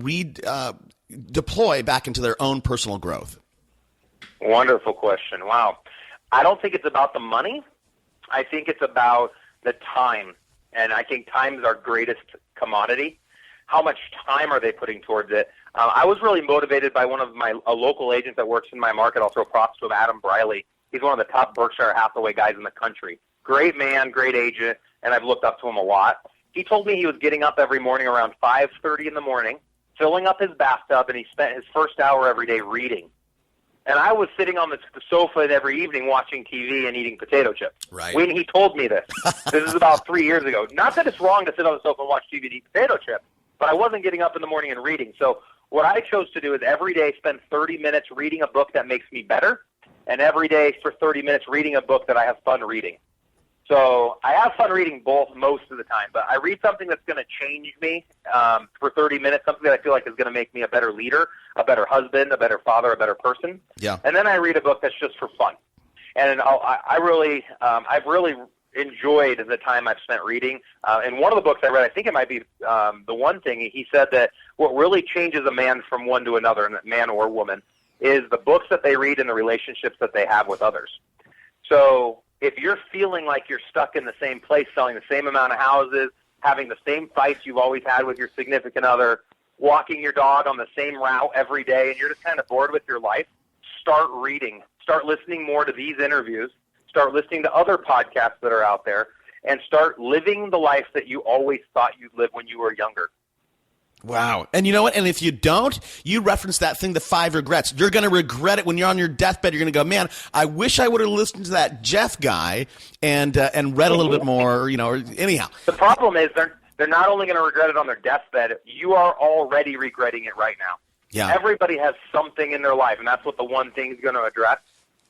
deploy back into their own personal growth? Wonderful question. Wow. I don't think it's about the money. I think it's about the time. And I think time is our greatest commodity. How much time are they putting towards it? I was really motivated by one of a local agent that works in my market. I'll throw props to him, Adam Briley. He's one of the top Berkshire Hathaway guys in the country. Great man, great agent, and I've looked up to him a lot. He told me he was getting up every morning around 5:30 in the morning, filling up his bathtub, and he spent his first hour every day reading. And I was sitting on the sofa every evening watching TV and eating potato chips. Right. When he told me this. This is about 3 years ago. Not that it's wrong to sit on the sofa and watch TV and eat potato chips, but I wasn't getting up in the morning and reading. So what I chose to do is every day spend 30 minutes reading a book that makes me better, and every day for 30 minutes reading a book that I have fun reading. So I have fun reading both most of the time, but I read something that's going to change me for 30 minutes, something that I feel like is going to make me a better leader, a better husband, a better father, a better person. Yeah. And then I read a book that's just for fun. And I've really enjoyed the time I've spent reading. And one of the books I read, I think it might be the one thing, he said that what really changes a man from one to another, man or woman, is the books that they read and the relationships that they have with others. So if you're feeling like you're stuck in the same place, selling the same amount of houses, having the same fights you've always had with your significant other, walking your dog on the same route every day, and you're just kind of bored with your life, start reading. Start listening more to these interviews. Start listening to other podcasts that are out there, and start living the life that you always thought you'd live when you were younger. Wow. And you know what? And if you don't, you reference that thing, the 5 regrets. You're going to regret it when you're on your deathbed. You're going to go, man, I wish I would have listened to that Jeff guy and read a little bit more, or anyhow. The problem is they're not only going to regret it on their deathbed, you are already regretting it right now. Yeah. Everybody has something in their life, and that's what the one thing is going to address.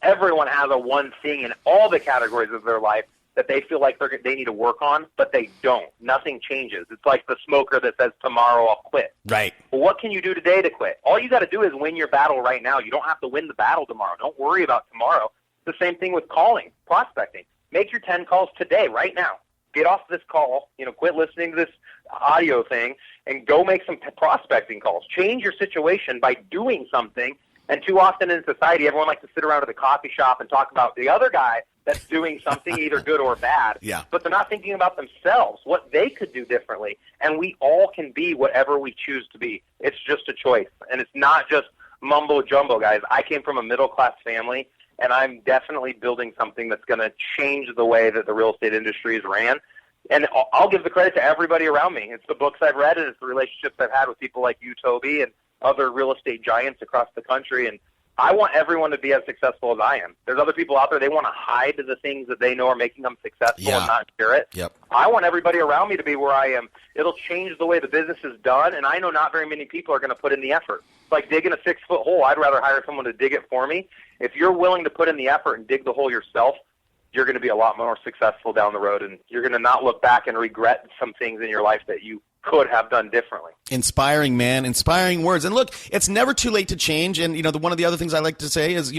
Everyone has a one thing in all the categories of their life that they feel like they need to work on, but they don't. Nothing changes. It's like the smoker that says, tomorrow I'll quit. Right. Well, what can you do today to quit? All you got to do is win your battle right now. You don't have to win the battle tomorrow. Don't worry about tomorrow. It's the same thing with calling, prospecting. Make your 10 calls today, right now. Get off this call, quit listening to this audio thing, and go make some prospecting calls. Change your situation by doing something. And too often in society, everyone likes to sit around at the coffee shop and talk about the other guy that's doing something either good or bad. Yeah. But they're not thinking about themselves, what they could do differently. And we all can be whatever we choose to be. It's just a choice. And it's not just mumbo jumbo, guys. I came from a middle-class family, and I'm definitely building something that's going to change the way that the real estate industry is ran. And I'll give the credit to everybody around me. It's the books I've read, and it's the relationships I've had with people like you, Toby, and other real estate giants across the country. And I want everyone to be as successful as I am. There's other people out there, they want to hide the things that they know are making them successful and not share it. Yep. I want everybody around me to be where I am. It'll change the way the business is done, and I know not very many people are going to put in the effort. It's like digging a 6-foot hole. I'd rather hire someone to dig it for me. If you're willing to put in the effort and dig the hole yourself, you're going to be a lot more successful down the road, and you're going to not look back and regret some things in your life that you could have done differently. Inspiring, man. Inspiring words. And look, it's never too late to change. And, one of the other things I like to say is,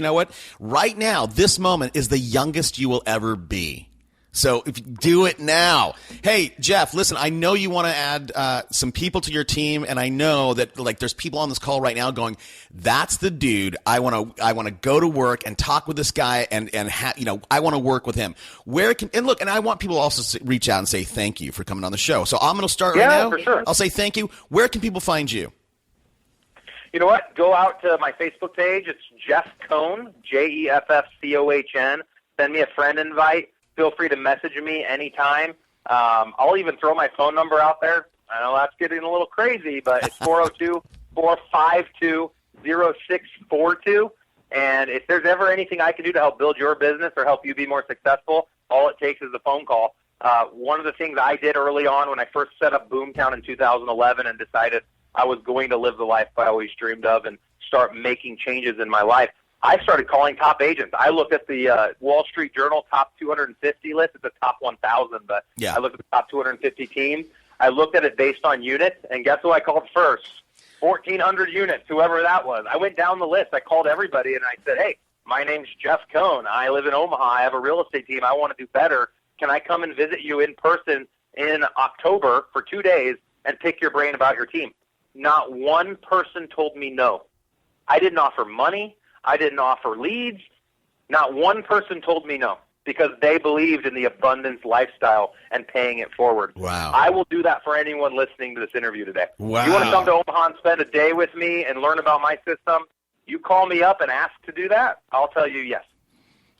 right now, this moment is the youngest you will ever be. So if you do it now. Hey, Jeff, listen, I know you want to add some people to your team, and I know that there's people on this call right now going, that's the dude. I want to go to work and talk with this guy, and I want to work with him. And I want people also to reach out and say thank you for coming on the show. So I'm going to start right now. For sure. I'll say thank you. Where can people find you? You know what? Go out to my Facebook page. It's Jeff Cohn, JEFFCOHN. Send me a friend invite. Feel free to message me anytime. I'll even throw my phone number out there. I know that's getting a little crazy, but it's 402-452-0642. And if there's ever anything I can do to help build your business or help you be more successful, all it takes is a phone call. One of the things I did early on when I first set up Boomtown in 2011 and decided I was going to live the life I always dreamed of and start making changes in my life, I started calling top agents. I looked at the Wall Street Journal top 250 list. It's a top 1,000, but I looked at the top 250 teams. I looked at it based on units, and guess who I called first? 1,400 units, whoever that was. I went down the list. I called everybody, and I said, hey, my name's Jeff Cohn. I live in Omaha. I have a real estate team. I want to do better. Can I come and visit you in person in October for 2 days and pick your brain about your team? Not one person told me no. I didn't offer money. I didn't offer leads. Not one person told me no because they believed in the abundance lifestyle and paying it forward. Wow. I will do that for anyone listening to this interview today. Wow. You want to come to Omaha and spend a day with me and learn about my system? You call me up and ask to do that, I'll tell you yes.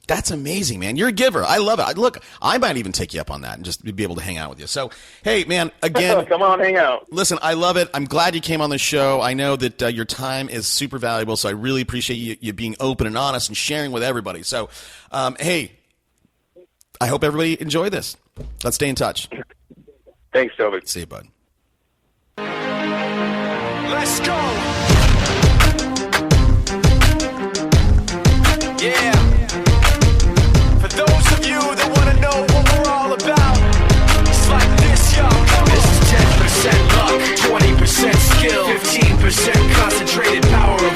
That's amazing, man. You're a giver. I love it. Look, I might even take you up on that and just be able to hang out with you. So, hey, man, again, Come on, hang out. listen, I love it. I'm glad you came on the show. I know that your time is super valuable, so I really appreciate you being open and honest and sharing with everybody. So, hey, I hope everybody enjoyed this. Let's stay in touch. Thanks, Toby. See you, bud. Let's go. Yeah. For those of you that want to know what we're all about, it's like this, yo. This is 10% luck, 20% skill, 15% concentrated power of